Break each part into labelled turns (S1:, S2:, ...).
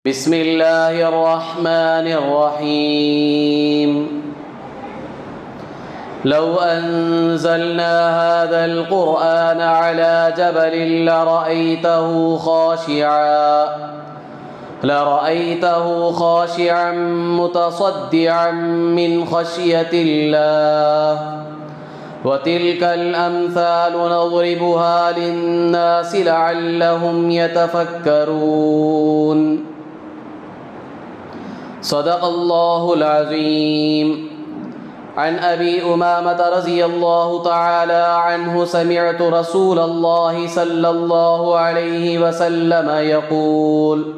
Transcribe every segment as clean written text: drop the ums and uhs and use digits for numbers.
S1: بسم الله الرحمن الرحيم لو أنزلنا هذا القرآن على جبل لرأيته خاشعا متصدعا من خشية الله وتلك الأمثال نضربها للناس لعلهم يتفكرون صدق الله العظيم. عن أبي أمامة رضي الله تعالى عنه سمعت رسول الله صلى الله عليه وسلم يقول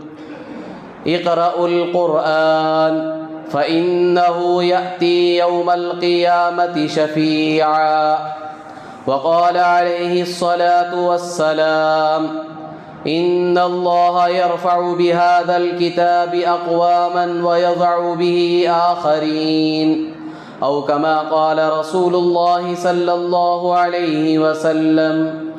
S1: اقرأوا القرآن فإنه يأتي يوم القيامة شفيعا. وقال عليه الصلاة والسلام إن الله يرفع بهذا الكتاب أقواما ويضع به آخرين أو كما قال رسول الله صلى الله عليه وسلم.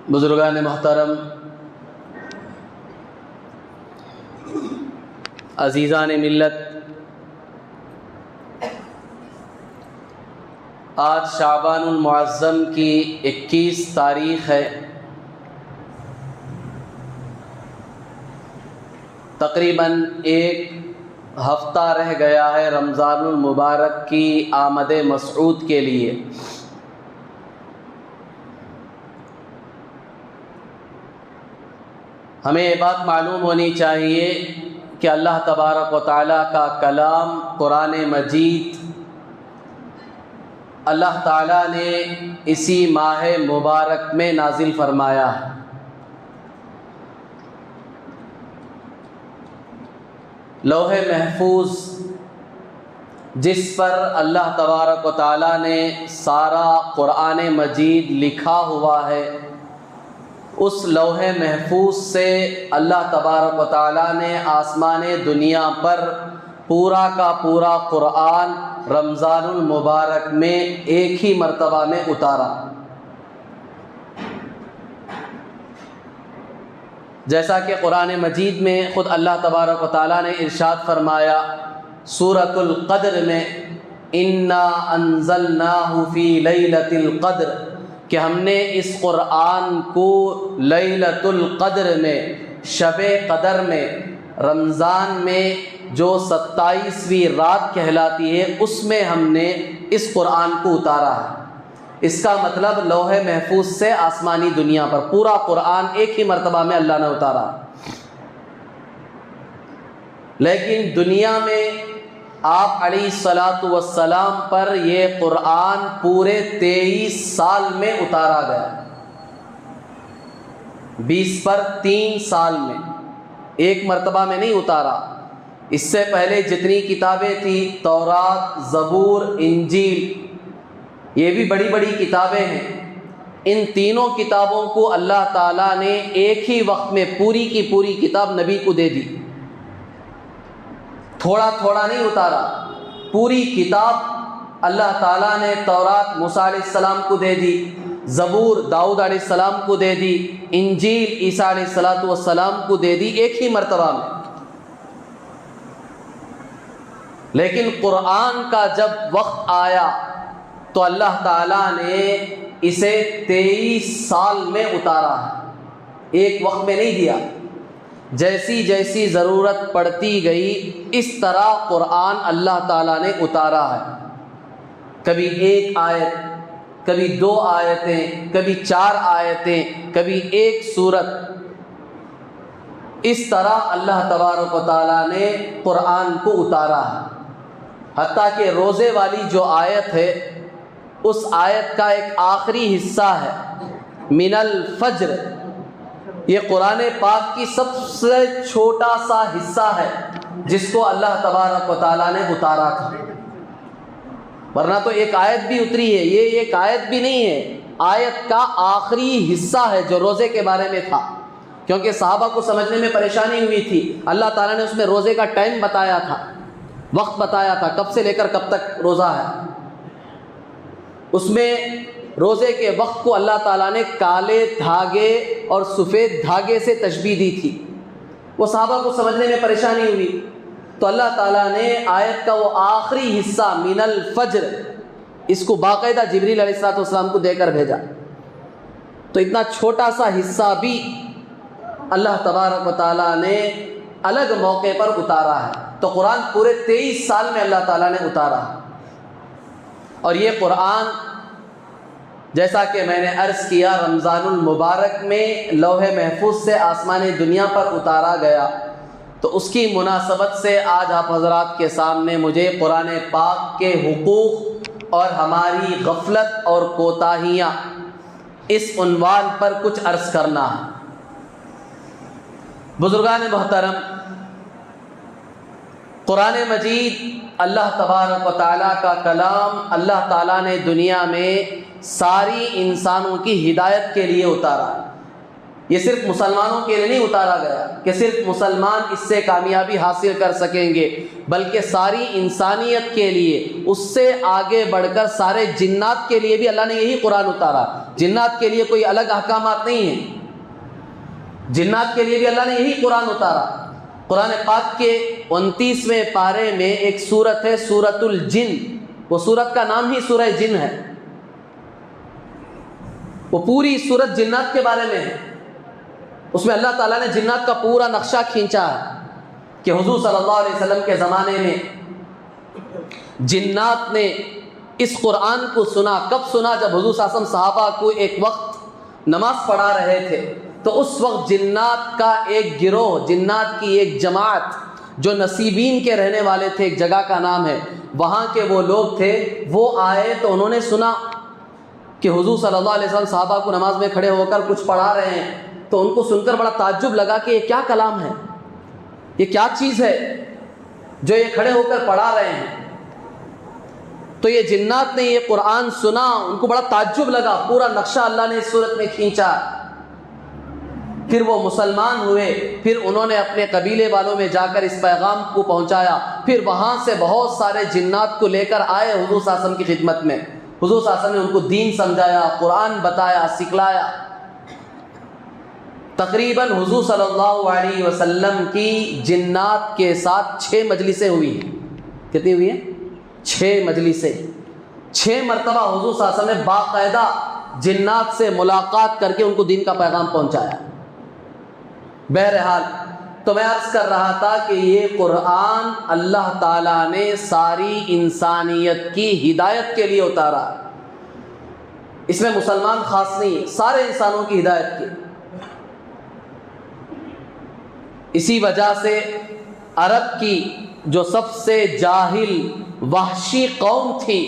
S1: بزرگان محترم، عزیزان ملت، آج شعبان المعظم کی 21 تاریخ ہے. تقریباً ایک ہفتہ رہ گیا ہے رمضان المبارک کی آمد مسعود کے لیے. ہمیں یہ بات معلوم ہونی چاہیے کہ اللہ تبارک و تعالیٰ کا کلام قرآن مجید اللہ تعالیٰ نے اسی ماہ مبارک میں نازل فرمایا ہے. لوح محفوظ جس پر اللہ تبارک و تعالیٰ نے سارا قرآن مجید لکھا ہوا ہے، اس لوح محفوظ سے اللہ تبارک و تعالیٰ نے آسمان دنیا پر پورا کا پورا قرآن رمضان المبارک میں ایک ہی مرتبہ میں اتارا. جیسا کہ قرآن مجید میں خود اللہ تبارک و تعالیٰ نے ارشاد فرمایا سورۃ القدر میں انا انزلناہ فی لیلۃ القدر، کہ ہم نے اس قرآن کو لیلۃ القدر میں، شب قدر میں، رمضان میں جو 27ویں رات کہلاتی ہے اس میں ہم نے اس قرآن کو اتارا ہے. اس کا مطلب لوح محفوظ سے آسمانی دنیا پر پورا قرآن ایک ہی مرتبہ میں اللہ نے اتارا. لیکن دنیا میں آپ علیہ الصلاۃ والسلام پر یہ قرآن پورے 23 سال میں اتارا گیا. 20 پر 3 سال میں، ایک مرتبہ میں نہیں اتارا. اس سے پہلے جتنی کتابیں تھیں، تورات، زبور، انجیل، یہ بھی بڑی بڑی کتابیں ہیں. ان تینوں کتابوں کو اللہ تعالیٰ نے ایک ہی وقت میں پوری کی پوری کتاب نبی کو دے دی. تھوڑا تھوڑا نہیں اتارا، پوری کتاب اللہ تعالیٰ نے تورات موسیٰ علیہ السلام کو دے دی، زبور داؤد علیہ السلام کو دے دی، انجیل عیسیٰ علیہ السلام کو دے دی ایک ہی مرتبہ میں. لیکن قرآن کا جب وقت آیا تو اللہ تعالیٰ نے اسے 23 سال میں اتارا ہے، ایک وقت میں نہیں دیا. جیسی جیسی ضرورت پڑتی گئی اس طرح قرآن اللہ تعالیٰ نے اتارا ہے. کبھی ایک آیت، کبھی 2 آیتیں، کبھی 4 آیتیں، کبھی ایک سورت. اس طرح اللہ تبارک و تعالیٰ نے قرآن کو اتارا ہے. حتیٰ کہ روزے والی جو آیت ہے، اس آیت کا ایک آخری حصہ ہے من الفجر. یہ قرآن پاک کی سب سے چھوٹا سا حصہ ہے جس کو اللہ تبارک و تعالیٰ نے اتارا تھا. ورنہ تو ایک آیت بھی اتری ہے، یہ ایک آیت بھی نہیں ہے، آیت کا آخری حصہ ہے جو روزے کے بارے میں تھا. کیونکہ صحابہ کو سمجھنے میں پریشانی ہوئی تھی. اللہ تعالیٰ نے اس میں روزے کا ٹائم بتایا تھا، وقت بتایا تھا، کب سے لے کر کب تک روزہ ہے. اس میں روزے کے وقت کو اللہ تعالیٰ نے کالے دھاگے اور سفید دھاگے سے تشبیہ دی تھی۔ وہ صحابہ کو سمجھنے میں پریشانی ہوئی، تو اللہ تعالیٰ نے آیت کا وہ آخری حصہ من الفجر، اس کو باقاعدہ جبریل علیہ السلام کو دے کر بھیجا۔ تو اتنا چھوٹا سا حصہ بھی اللہ تبارک و تعالیٰ نے الگ موقع پر اتارا ہے۔ تو قرآن پورے 23 سال میں اللہ تعالیٰ نے اتارا، اور یہ قرآن جیسا کہ میں نے عرض کیا رمضان المبارک میں لوح محفوظ سے آسمان دنیا پر اتارا گیا۔ تو اس کی مناسبت سے آج آپ حضرات کے سامنے مجھے قرآن پاک کے حقوق اور ہماری غفلت اور کوتاہیاں اس عنوان پر کچھ عرض کرنا ہے۔ بزرگان محترم، قرآن مجید اللہ تبارک و تعالیٰ کا کلام اللہ تعالیٰ نے دنیا میں ساری انسانوں کی ہدایت کے لیے اتارا۔ یہ صرف مسلمانوں کے لیے نہیں اتارا گیا کہ صرف مسلمان اس سے کامیابی حاصل کر سکیں گے، بلکہ ساری انسانیت کے لیے، اس سے آگے بڑھ کر سارے جنات کے لیے بھی اللہ نے یہی قرآن اتارا۔ جنات کے لیے کوئی الگ احکامات نہیں ہیں، جنات کے لیے بھی اللہ نے یہی قرآن اتارا۔ قرآن پاک کے 29ویں پارے میں ایک سورت ہے سورۃ الجن، وہ سورت کا نام ہی سورہ جن ہے، وہ پوری سورت جنات کے بارے میں ہے۔ اس میں اللہ تعالیٰ نے جنات کا پورا نقشہ کھینچا ہے کہ حضور صلی اللہ علیہ وسلم کے زمانے میں جنات نے اس قرآن کو سنا۔ کب سنا؟ جب حضور صلی اللہ علیہ وسلم صحابہ کو ایک وقت نماز پڑھا رہے تھے، تو اس وقت جنات کا ایک گروہ، جنات کی ایک جماعت جو نصیبین کے رہنے والے تھے، ایک جگہ کا نام ہے، وہاں کے وہ لوگ تھے، وہ آئے تو انہوں نے سنا کہ حضور صلی اللہ علیہ وسلم صحابہ کو نماز میں کھڑے ہو کر کچھ پڑھا رہے ہیں۔ تو ان کو سن کر بڑا تعجب لگا کہ یہ کیا کلام ہے، یہ کیا چیز ہے جو یہ کھڑے ہو کر پڑھا رہے ہیں۔ تو یہ جنات نے یہ قرآن سنا، ان کو بڑا تعجب لگا، پورا نقشہ اللہ نے اس صورت میں کھینچا۔ پھر وہ مسلمان ہوئے، پھر انہوں نے اپنے قبیلے والوں میں جا کر اس پیغام کو پہنچایا، پھر وہاں سے بہت سارے جنات کو لے کر آئے حضور صلی اللہ علیہ وسلم کی خدمت میں۔ حضور صلی اللہ علیہ وسلم نے ان کو دین سمجھایا، قرآن بتایا، سکھلایا۔ تقریباً حضور صلی اللہ علیہ وسلم کی جنات کے ساتھ 6 مجلسیں ہوئی ہیں۔ کتنی ہوئی ہیں؟ 6 مجلسیں۔ 6 مرتبہ حضور صلی اللہ علیہ وسلم نے باقاعدہ جنات سے ملاقات کر کے ان کو دین کا پیغام پہنچایا۔ بہرحال تو میں عرض کر رہا تھا کہ یہ قرآن اللہ تعالیٰ نے ساری انسانیت کی ہدایت کے لیے اتارا۔ اس میں مسلمان خاص نہیں، سارے انسانوں کی ہدایت کی۔ اسی وجہ سے عرب کی جو سب سے جاہل وحشی قوم تھی،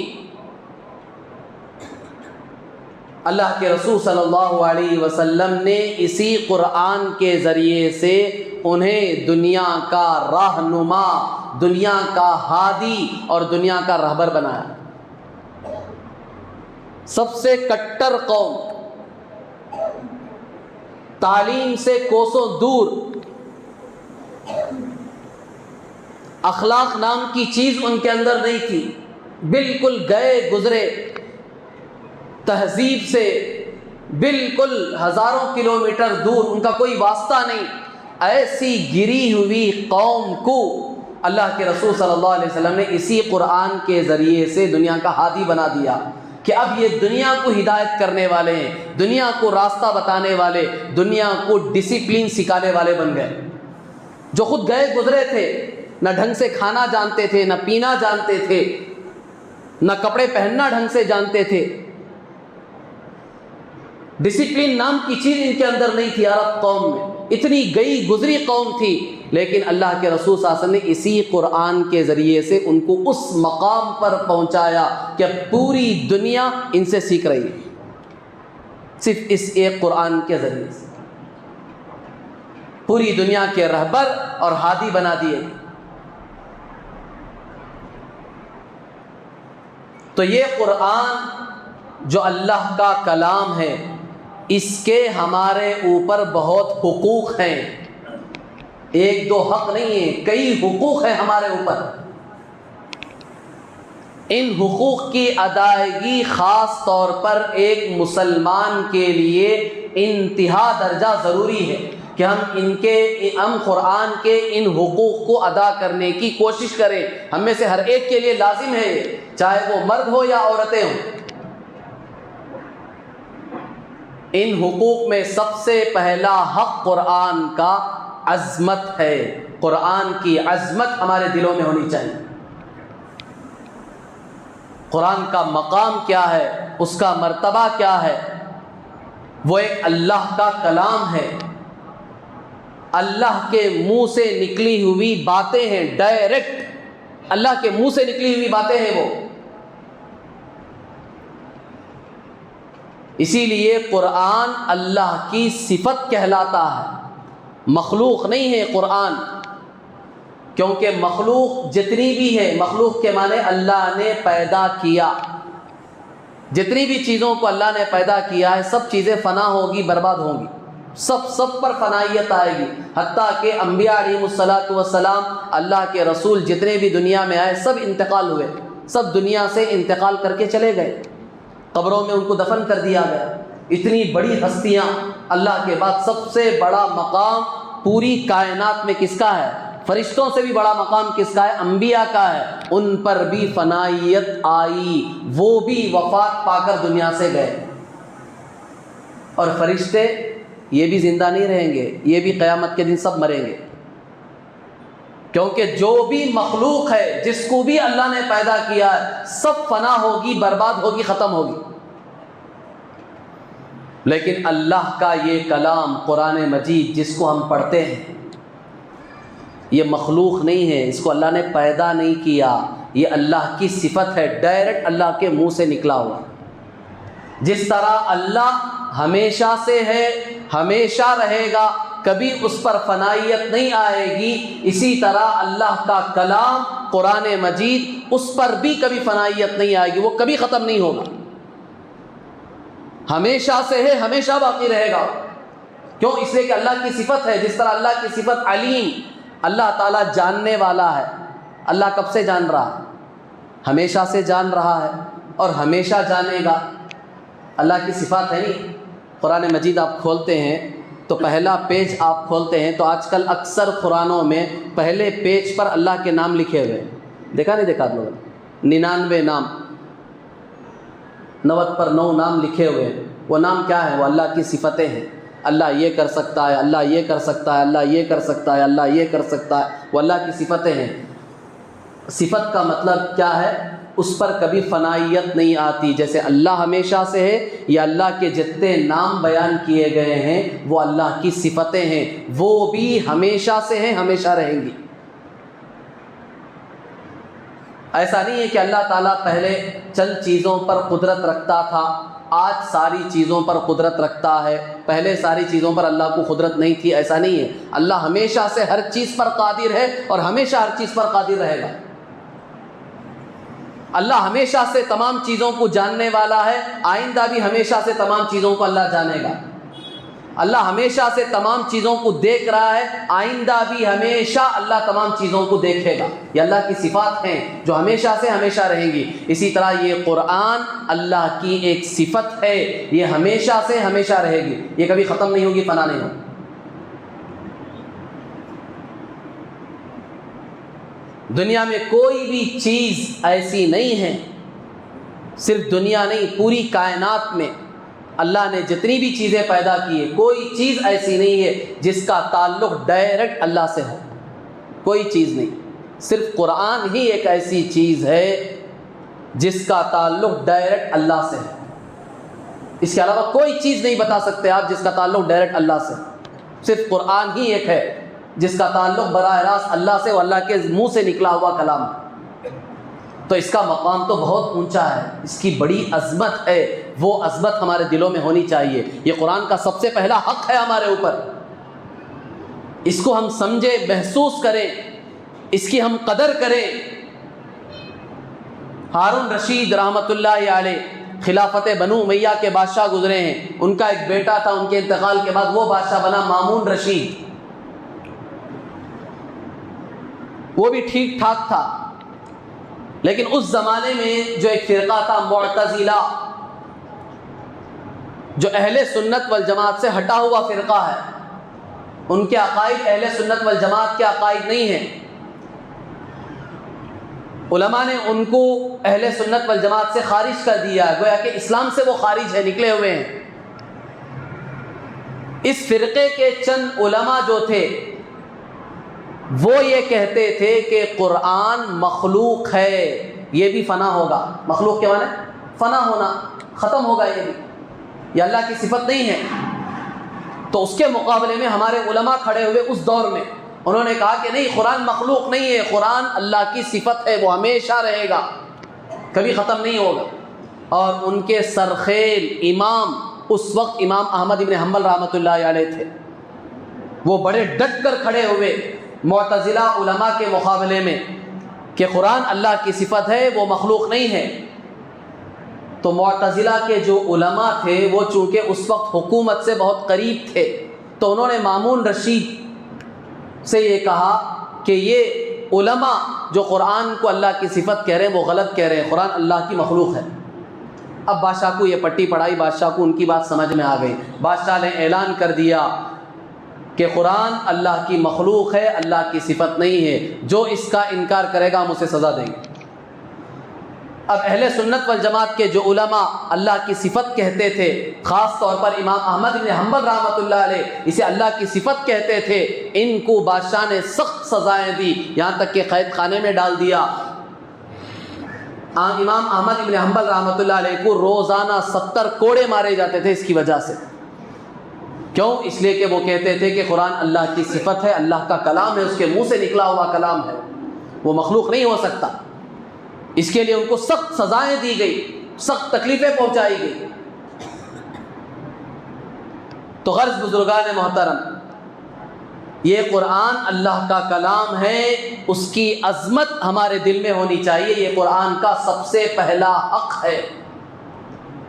S1: اللہ کے رسول صلی اللہ علیہ وسلم نے اسی قرآن کے ذریعے سے انہیں دنیا کا راہنما، دنیا کا ہادی اور دنیا کا رہبر بنایا۔ سب سے کٹر قوم، تعلیم سے کوسوں دور، اخلاق نام کی چیز ان کے اندر نہیں تھی، بالکل گئے گزرے، تہذیب سے بالکل ہزاروں کلومیٹر دور، ان کا کوئی واسطہ نہیں۔ ایسی گری ہوئی قوم کو اللہ کے رسول صلی اللہ علیہ وسلم نے اسی قرآن کے ذریعے سے دنیا کا ہادی بنا دیا کہ اب یہ دنیا کو ہدایت کرنے والے ہیں، دنیا کو راستہ بتانے والے، دنیا کو ڈسپلن سکھانے والے بن گئے۔ جو خود گئے گزرے تھے، نہ ڈھنگ سے کھانا جانتے تھے، نہ پینا جانتے تھے، نہ کپڑے پہننا ڈھنگ سے جانتے تھے، ڈسپلن نام کی چیز ان کے اندر نہیں تھی۔ عرب قوم میں اتنی گئی گزری قوم تھی، لیکن اللہ کے رسول صلی اللہ علیہ وسلم نے اسی قرآن کے ذریعے سے ان کو اس مقام پر پہنچایا کہ پوری دنیا ان سے سیکھ رہی ہے، صرف اس ایک قرآن کے ذریعے سے پوری دنیا کے رہبر اور ہادی بنا دیے۔ تو یہ قرآن جو اللہ کا کلام ہے، اس کے ہمارے اوپر بہت حقوق ہیں، 1-2 حق نہیں ہیں، کئی حقوق ہیں ہمارے اوپر۔ ان حقوق کی ادائیگی خاص طور پر ایک مسلمان کے لیے انتہا درجہ ضروری ہے کہ ہم قرآن کے ان حقوق کو ادا کرنے کی کوشش کریں. ہم میں سے ہر ایک کے لیے لازم ہے یہ، چاہے وہ مرد ہو یا عورتیں ہوں. ان حقوق میں سب سے پہلا حق قرآن کا عظمت ہے. قرآن کی عظمت ہمارے دلوں میں ہونی چاہیے. قرآن کا مقام کیا ہے، اس کا مرتبہ کیا ہے. وہ ایک اللہ کا کلام ہے، اللہ کے منہ سے نکلی ہوئی باتیں ہیں، ڈائریکٹ اللہ کے منہ سے نکلی ہوئی باتیں ہیں وہ. اسی لیے قرآن اللہ کی صفت کہلاتا ہے، مخلوق نہیں ہے قرآن. کیونکہ مخلوق جتنی بھی ہے، مخلوق کے معنی اللہ نے پیدا کیا. جتنی بھی چیزوں کو اللہ نے پیدا کیا ہے سب چیزیں فنا ہوگی، برباد ہوں گی، سب پر فنائیت آئے گی. حتیٰ کہ انبیاء علیہ الصلاۃ والسلام، اللہ کے رسول جتنے بھی دنیا میں آئے سب انتقال ہوئے، سب دنیا سے انتقال کر کے چلے گئے، قبروں میں ان کو دفن کر دیا گیا. اتنی بڑی ہستیاں، اللہ کے بعد سب سے بڑا مقام پوری کائنات میں کس کا ہے؟ فرشتوں سے بھی بڑا مقام کس کا ہے؟ انبیاء کا ہے. ان پر بھی فنائیت آئی، وہ بھی وفات پا کر دنیا سے گئے. اور فرشتے یہ بھی زندہ نہیں رہیں گے، یہ بھی قیامت کے دن سب مریں گے. کیونکہ جو بھی مخلوق ہے، جس کو بھی اللہ نے پیدا کیا ہے، سب فنا ہوگی، برباد ہوگی، ختم ہوگی. لیکن اللہ کا یہ کلام قرآن مجید جس کو ہم پڑھتے ہیں، یہ مخلوق نہیں ہے، اس کو اللہ نے پیدا نہیں کیا، یہ اللہ کی صفت ہے، ڈائریکٹ اللہ کے منہ سے نکلا ہوا. جس طرح اللہ ہمیشہ سے ہے، ہمیشہ رہے گا، کبھی اس پر فنائیت نہیں آئے گی، اسی طرح اللہ کا کلام قرآن مجید، اس پر بھی کبھی فنائیت نہیں آئے گی، وہ کبھی ختم نہیں ہوگا، ہمیشہ سے ہے، ہمیشہ باقی رہے گا. کیوں؟ اس لیے کہ اللہ کی صفت ہے. جس طرح اللہ کی صفت علیم، اللہ تعالیٰ جاننے والا ہے. اللہ کب سے جان رہا ہے؟ ہمیشہ سے جان رہا ہے اور ہمیشہ جانے گا. اللہ کی صفات ہے نہیں. قرآن مجید آپ کھولتے ہیں تو پہلا پیج آپ کھولتے ہیں تو آج کل اکثر قرآنوں میں پہلے پیج پر اللہ کے نام لکھے ہوئے، دیکھا نہیں دیکھا آپ لوگ؟ 99 نام، 90 پر 9 نام لکھے ہوئے ہیں. وہ نام کیا ہے؟ وہ اللہ کی صفتیں ہیں. اللہ یہ کر سکتا ہے، اللہ یہ کر سکتا ہے، اللہ یہ کر سکتا ہے، اللہ یہ کر سکتا ہے. وہ اللہ کی صفتیں ہیں. صفت کا مطلب کیا ہے؟ اس پر کبھی فنائیت نہیں آتی. جیسے اللہ ہمیشہ سے ہے، یا اللہ کے جتنے نام بیان کیے گئے ہیں وہ اللہ کی صفتیں ہیں، وہ بھی ہمیشہ سے ہیں، ہمیشہ رہیں گی. ایسا نہیں ہے کہ اللہ تعالیٰ پہلے چند چیزوں پر قدرت رکھتا تھا، آج ساری چیزوں پر قدرت رکھتا ہے، پہلے ساری چیزوں پر اللہ کو قدرت نہیں تھی. ایسا نہیں ہے. اللہ ہمیشہ سے ہر چیز پر قادر ہے اور ہمیشہ ہر چیز پر قادر رہے گا. اللہ ہمیشہ سے تمام چیزوں کو جاننے والا ہے، آئندہ بھی ہمیشہ سے تمام چیزوں کو اللہ جانے گا. اللہ ہمیشہ سے تمام چیزوں کو دیکھ رہا ہے، آئندہ بھی ہمیشہ اللہ تمام چیزوں کو دیکھے گا. یہ اللہ کی صفات ہیں جو ہمیشہ سے ہمیشہ رہیں گی. اسی طرح یہ قرآن اللہ کی ایک صفت ہے، یہ ہمیشہ سے ہمیشہ رہے گی، یہ کبھی ختم نہیں ہوگی، فنا نہیں ہوگی. دنیا میں کوئی بھی چیز ایسی نہیں ہے، صرف دنیا نہیں، پوری کائنات میں اللہ نے جتنی بھی چیزیں پیدا کی ہے، کوئی چیز ایسی نہیں ہے جس کا تعلق ڈائریکٹ اللہ سے ہو. کوئی چیز نہیں. صرف قرآن ہی ایک ایسی چیز ہے جس کا تعلق ڈائریکٹ اللہ سے ہے. اس کے علاوہ کوئی چیز نہیں بتا سکتے آپ جس کا تعلق ڈائریکٹ اللہ سے. صرف قرآن ہی ایک ہے جس کا تعلق براہ راست اللہ سے، وہ اللہ کے منہ سے نکلا ہوا کلام. تو اس کا مقام تو بہت اونچا ہے، اس کی بڑی عظمت ہے. وہ عظمت ہمارے دلوں میں ہونی چاہیے. یہ قرآن کا سب سے پہلا حق ہے ہمارے اوپر. اس کو ہم سمجھیں، محسوس کریں، اس کی ہم قدر کریں. ہارون رشید رحمۃ اللہ علیہ خلافت بنو امیہ کے بادشاہ گزرے ہیں. ان کا ایک بیٹا تھا، ان کے انتقال کے بعد وہ بادشاہ بنا مامون رشید. وہ بھی ٹھیک ٹھاک تھا، لیکن اس زمانے میں جو ایک فرقہ تھا معتزلہ، جو اہل سنت والجماعت سے ہٹا ہوا فرقہ ہے، ان کے عقائد اہل سنت والجماعت کے عقائد نہیں ہیں، علماء نے ان کو اہل سنت والجماعت سے خارج کر دیا، گویا کہ اسلام سے وہ خارج ہے، نکلے ہوئے ہیں۔ اس فرقے کے چند علماء جو تھے وہ یہ کہتے تھے کہ قرآن مخلوق ہے، یہ بھی فنا ہوگا۔ مخلوق کے معنی فنا ہونا، ختم ہوگا، یہ اللہ کی صفت نہیں ہے۔ تو اس کے مقابلے میں ہمارے علماء کھڑے ہوئے اس دور میں، انہوں نے کہا کہ نہیں، قرآن مخلوق نہیں ہے، قرآن اللہ کی صفت ہے، وہ ہمیشہ رہے گا، کبھی ختم نہیں ہوگا۔ اور ان کے سرخیل امام اس وقت امام احمد بن حنبل رحمۃ اللہ علیہ تھے، وہ بڑے ڈٹ کر کھڑے ہوئے معتزلہ علماء کے مقابلے میں کہ قرآن اللہ کی صفت ہے، وہ مخلوق نہیں ہے۔ تو معتزلہ کے جو علماء تھے وہ چونکہ اس وقت حکومت سے بہت قریب تھے، تو انہوں نے مامون رشید سے یہ کہا کہ یہ علماء جو قرآن کو اللہ کی صفت کہہ رہے ہیں وہ غلط کہہ رہے ہیں، قرآن اللہ کی مخلوق ہے۔ اب بادشاہ کو یہ پٹی پڑھائی، بادشاہ کو ان کی بات سمجھ میں آ گئی، بادشاہ نے اعلان کر دیا کہ قرآن اللہ کی مخلوق ہے، اللہ کی صفت نہیں ہے، جو اس کا انکار کرے گا ہم اسے سزا دیں گے۔ اب اہل سنت والجماعت کے جو علماء اللہ کی صفت کہتے تھے، خاص طور پر امام احمد بن حنبل رحمۃ اللہ علیہ اسے اللہ کی صفت کہتے تھے، ان کو بادشاہ نے سخت سزائیں دی، یہاں تک کہ قید خانے میں ڈال دیا۔ امام احمد بن حنبل رحمۃ اللہ علیہ کو روزانہ 70 کوڑے مارے جاتے تھے اس کی وجہ سے۔ کیوں؟ اس لیے کہ وہ کہتے تھے کہ قرآن اللہ کی صفت ہے، اللہ کا کلام ہے، اس کے منہ سے نکلا ہوا کلام ہے، وہ مخلوق نہیں ہو سکتا۔ اس کے لیے ان کو سخت سزائیں دی گئی، سخت تکلیفیں پہنچائی گئی۔ تو غرض بزرگان محترم، یہ قرآن اللہ کا کلام ہے، اس کی عظمت ہمارے دل میں ہونی چاہیے، یہ قرآن کا سب سے پہلا حق ہے،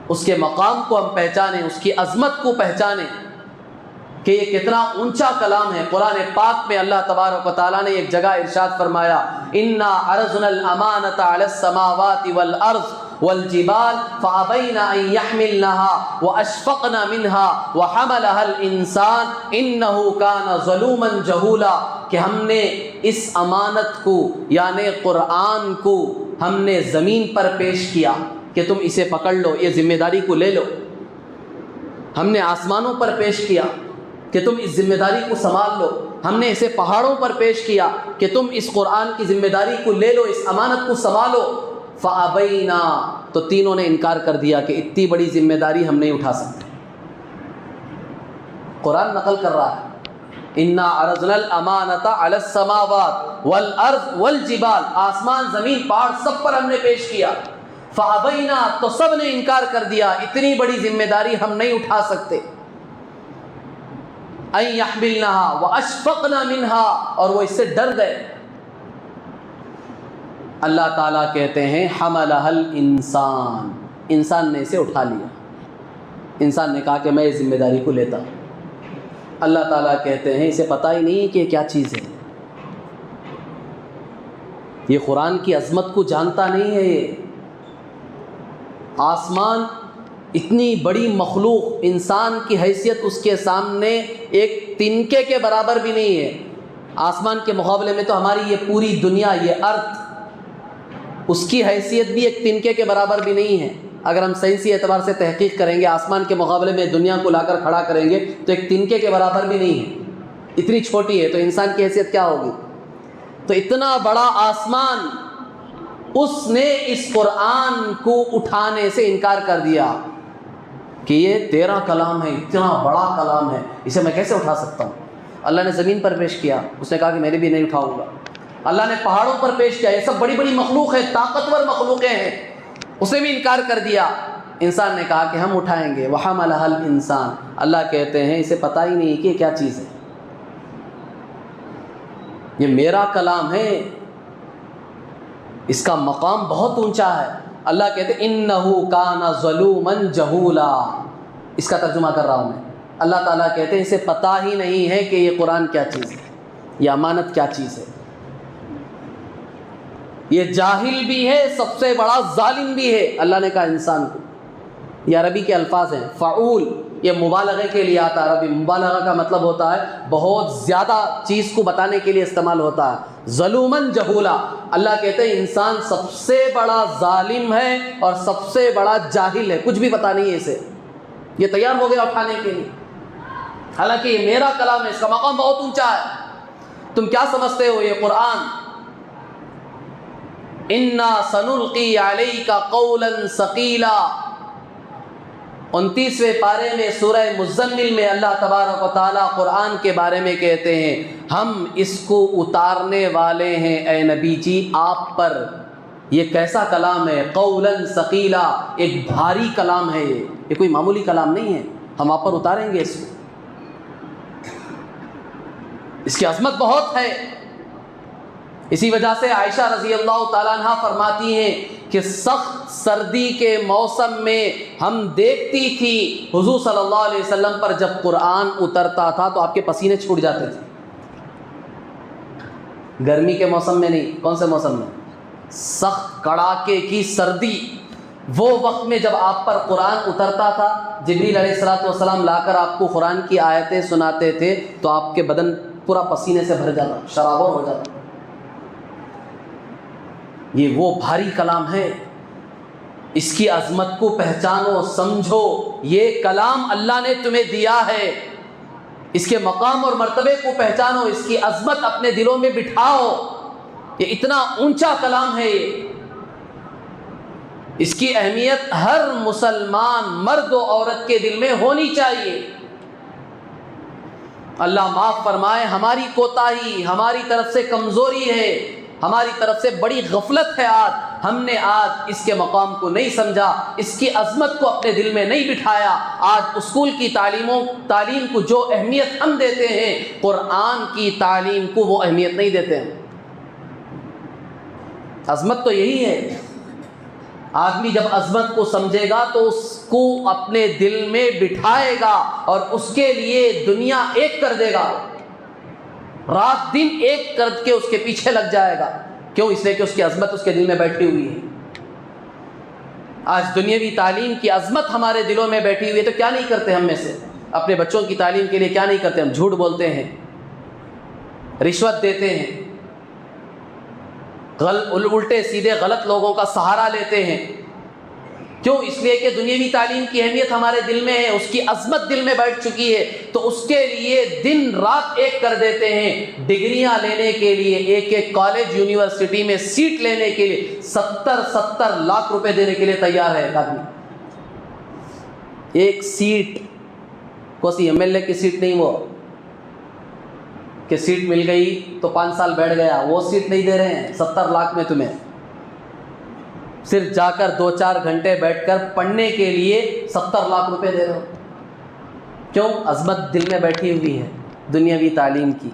S1: اس کے مقام کو ہم پہچانیں، اس کی عظمت کو پہچانیں کہ یہ کتنا اونچا کلام ہے۔ قرآن پاک میں اللہ تبارک و تعالیٰ نے ایک جگہ ارشاد فرمایا، انا عرضنا الامانۃ علی السماوات والارض والجبال فابین ان یحملنها واشفقن منها وحملها الانسان انه کان ظلوما جہولا، کہ ہم نے اس امانت کو یعنی قرآن کو ہم نے زمین پر پیش کیا کہ تم اسے پکڑ لو، یہ ذمہ داری کو لے لو۔ ہم نے آسمانوں پر پیش کیا کہ تم اس ذمہ داری کو سنبھال لو، ہم نے اسے پہاڑوں پر پیش کیا کہ تم اس قرآن کی ذمہ داری کو لے لو، اس امانت کو سنبھالو۔ فابینا، تو تینوں نے انکار کر دیا کہ اتنی بڑی ذمہ داری ہم نہیں اٹھا سکتے۔ قرآن نقل کر رہا ہے، انا عرضنا الامانۃ علی السماوات والارض والجبال، آسمان زمین پہاڑ سب پر ہم نے پیش کیا۔ فابینا، تو سب نے انکار کر دیا، اتنی بڑی ذمہ داری ہم نہیں اٹھا سکتے۔ ان یحملنها واشفقن منها، اور وہ اس سے ڈر گئے۔ اللہ تعالیٰ کہتے ہیں حملها الانسان، انسان نے اسے اٹھا لیا، انسان نے کہا کہ میں اس ذمہ داری کو لیتا ہوں۔ اللہ تعالیٰ کہتے ہیں اسے پتہ ہی نہیں کہ کیا چیز ہے، یہ قرآن کی عظمت کو جانتا نہیں ہے۔ یہ آسمان اتنی بڑی مخلوق، انسان کی حیثیت اس کے سامنے ایک تنکے کے برابر بھی نہیں ہے۔ آسمان کے مقابلے میں تو ہماری یہ پوری دنیا، یہ ارتھ، اس کی حیثیت بھی ایک تنکے کے برابر بھی نہیں ہے۔ اگر ہم سائنسی اعتبار سے تحقیق کریں گے، آسمان کے مقابلے میں دنیا کو لا کر کھڑا کریں گے تو ایک تنکے کے برابر بھی نہیں ہے، اتنی چھوٹی ہے، تو انسان کی حیثیت کیا ہوگی؟ تو اتنا بڑا آسمان، اس نے اس قرآن کو اٹھانے سے انکار کر دیا کہ یہ تیرا کلام ہے، اتنا بڑا کلام ہے، اسے میں کیسے اٹھا سکتا ہوں۔ اللہ نے زمین پر پیش کیا، اس نے کہا کہ میں نے بھی نہیں اٹھاؤں گا۔ اللہ نے پہاڑوں پر پیش کیا، یہ سب بڑی بڑی مخلوق ہے، طاقتور مخلوقیں ہیں، اس نے بھی انکار کر دیا۔ انسان نے کہا کہ ہم اٹھائیں گے۔ وحملها الانسان، اللہ کہتے ہیں اسے پتہ ہی نہیں کہ یہ کیا چیز ہے، یہ میرا کلام ہے، اس کا مقام بہت اونچا ہے۔ اللہ کہتے ہیں انہ کان ظلوما جہولا، اس کا ترجمہ کر رہا ہوں میں۔ اللہ تعالیٰ کہتے ہیں اسے پتہ ہی نہیں ہے کہ یہ قرآن کیا چیز ہے، یہ امانت کیا چیز ہے۔ یہ جاہل بھی ہے، سب سے بڑا ظالم بھی ہے۔ اللہ نے کہا انسان کو، یہ عربی کے الفاظ ہیں۔ فعول یہ مبالغے کے لیے آتا ہے، عربی مبالغہ کا مطلب ہوتا ہے بہت زیادہ چیز کو بتانے کے لیے استعمال ہوتا ہے۔ ظلومن جہولا، اللہ کہتے ہیں انسان سب سے بڑا ظالم ہے اور سب سے بڑا جاہل ہے، کچھ بھی پتا نہیں ہے اسے، یہ تیار ہو گیا اٹھانے کے لیے۔ حالانکہ یہ میرا کلام ہے، اس کا مقام بہت اونچا ہے۔ تم کیا سمجھتے ہو یہ قرآن؟ اِنَّا سَنُلْقِي عَلَيْكَ قَوْلًا ثَقِيلًا، 29ویں پارے میں سورہ مزمل میں اللہ تبارک و تعالیٰ قرآن کے بارے میں کہتے ہیں ہم اس کو اتارنے والے ہیں اے نبی جی آپ پر۔ یہ کیسا کلام ہے؟ قولاً ثقیلا، ایک بھاری کلام ہے، یہ کوئی معمولی کلام نہیں ہے، ہم آپ پر اتاریں گے اس کو۔ اس کی عظمت بہت ہے۔ اسی وجہ سے عائشہ رضی اللہ تعالیٰ عنہ فرماتی ہیں کہ سخت سردی کے موسم میں ہم دیکھتی تھی حضور صلی اللہ علیہ وسلم پر جب قرآن اترتا تھا تو آپ کے پسینے چھوٹ جاتے تھے۔ گرمی کے موسم میں نہیں، کون سے موسم میں؟ سخت کڑاکے کی سردی، وہ وقت میں جب آپ پر قرآن اترتا تھا، جبریل علیہ الصلوۃ والسلام لا کر آپ کو قرآن کی آیتیں سناتے تھے تو آپ کے بدن پورا پسینے سے بھر جاتا، شرابور ہو جاتا۔ یہ وہ بھاری کلام ہے، اس کی عظمت کو پہچانو، سمجھو، یہ کلام اللہ نے تمہیں دیا ہے، اس کے مقام اور مرتبے کو پہچانو، اس کی عظمت اپنے دلوں میں بٹھاؤ۔ یہ اتنا اونچا کلام ہے، اس کی اہمیت ہر مسلمان مرد و عورت کے دل میں ہونی چاہیے۔ اللہ معاف فرمائے، ہماری کوتاہی، ہماری طرف سے کمزوری ہے، ہماری طرف سے بڑی غفلت ہے، ہم نے آج اس کے مقام کو نہیں سمجھا، اس کی عظمت کو اپنے دل میں نہیں بٹھایا۔ آج اسکول کی تعلیم کو جو اہمیت ہم دیتے ہیں، قرآن کی تعلیم کو وہ اہمیت نہیں دیتے ہیں۔ عظمت تو یہی ہے، آدمی جب عظمت کو سمجھے گا تو اس کو اپنے دل میں بٹھائے گا اور اس کے لیے دنیا ایک کر دے گا، رات دن ایک کر کے اس کے پیچھے لگ جائے گا۔ کیوں؟ اس لیے کہ اس کی عظمت اس کے دل میں بیٹھی ہوئی ہے۔ آج دنیاوی تعلیم کی عظمت ہمارے دلوں میں بیٹھی ہوئی ہے تو کیا نہیں کرتے ہم میں سے؟ اپنے بچوں کی تعلیم کے لیے کیا نہیں کرتے؟ ہم جھوٹ بولتے ہیں، رشوت دیتے ہیں، الٹے سیدھے غلط لوگوں کا سہارا لیتے ہیں۔ کیوں؟ اس لیے کہ دنیاوی تعلیم کی اہمیت ہمارے دل میں ہے، اس کی عظمت دل میں بیٹھ چکی ہے، تو اس کے لیے دن رات ایک کر دیتے ہیں۔ ڈگریاں لینے کے لیے، ایک ایک کالج یونیورسٹی میں سیٹ لینے کے لیے 70 لاکھ روپے دینے کے لیے تیار ہے ایک آدمی۔ ایک سیٹ، کوئی ایم ایل اے کی سیٹ نہیں، وہ کہ سیٹ مل گئی تو 5 سال بیٹھ گیا، وہ سیٹ نہیں دے رہے ہیں 70 لاکھ میں تمہیں، صرف جا کر 2-4 گھنٹے بیٹھ کر پڑھنے کے لیے 70 لاکھ روپے دے رہے ہو۔ کیوں؟ عظمت دل میں بیٹھی ہوئی ہے دنیاوی تعلیم کی۔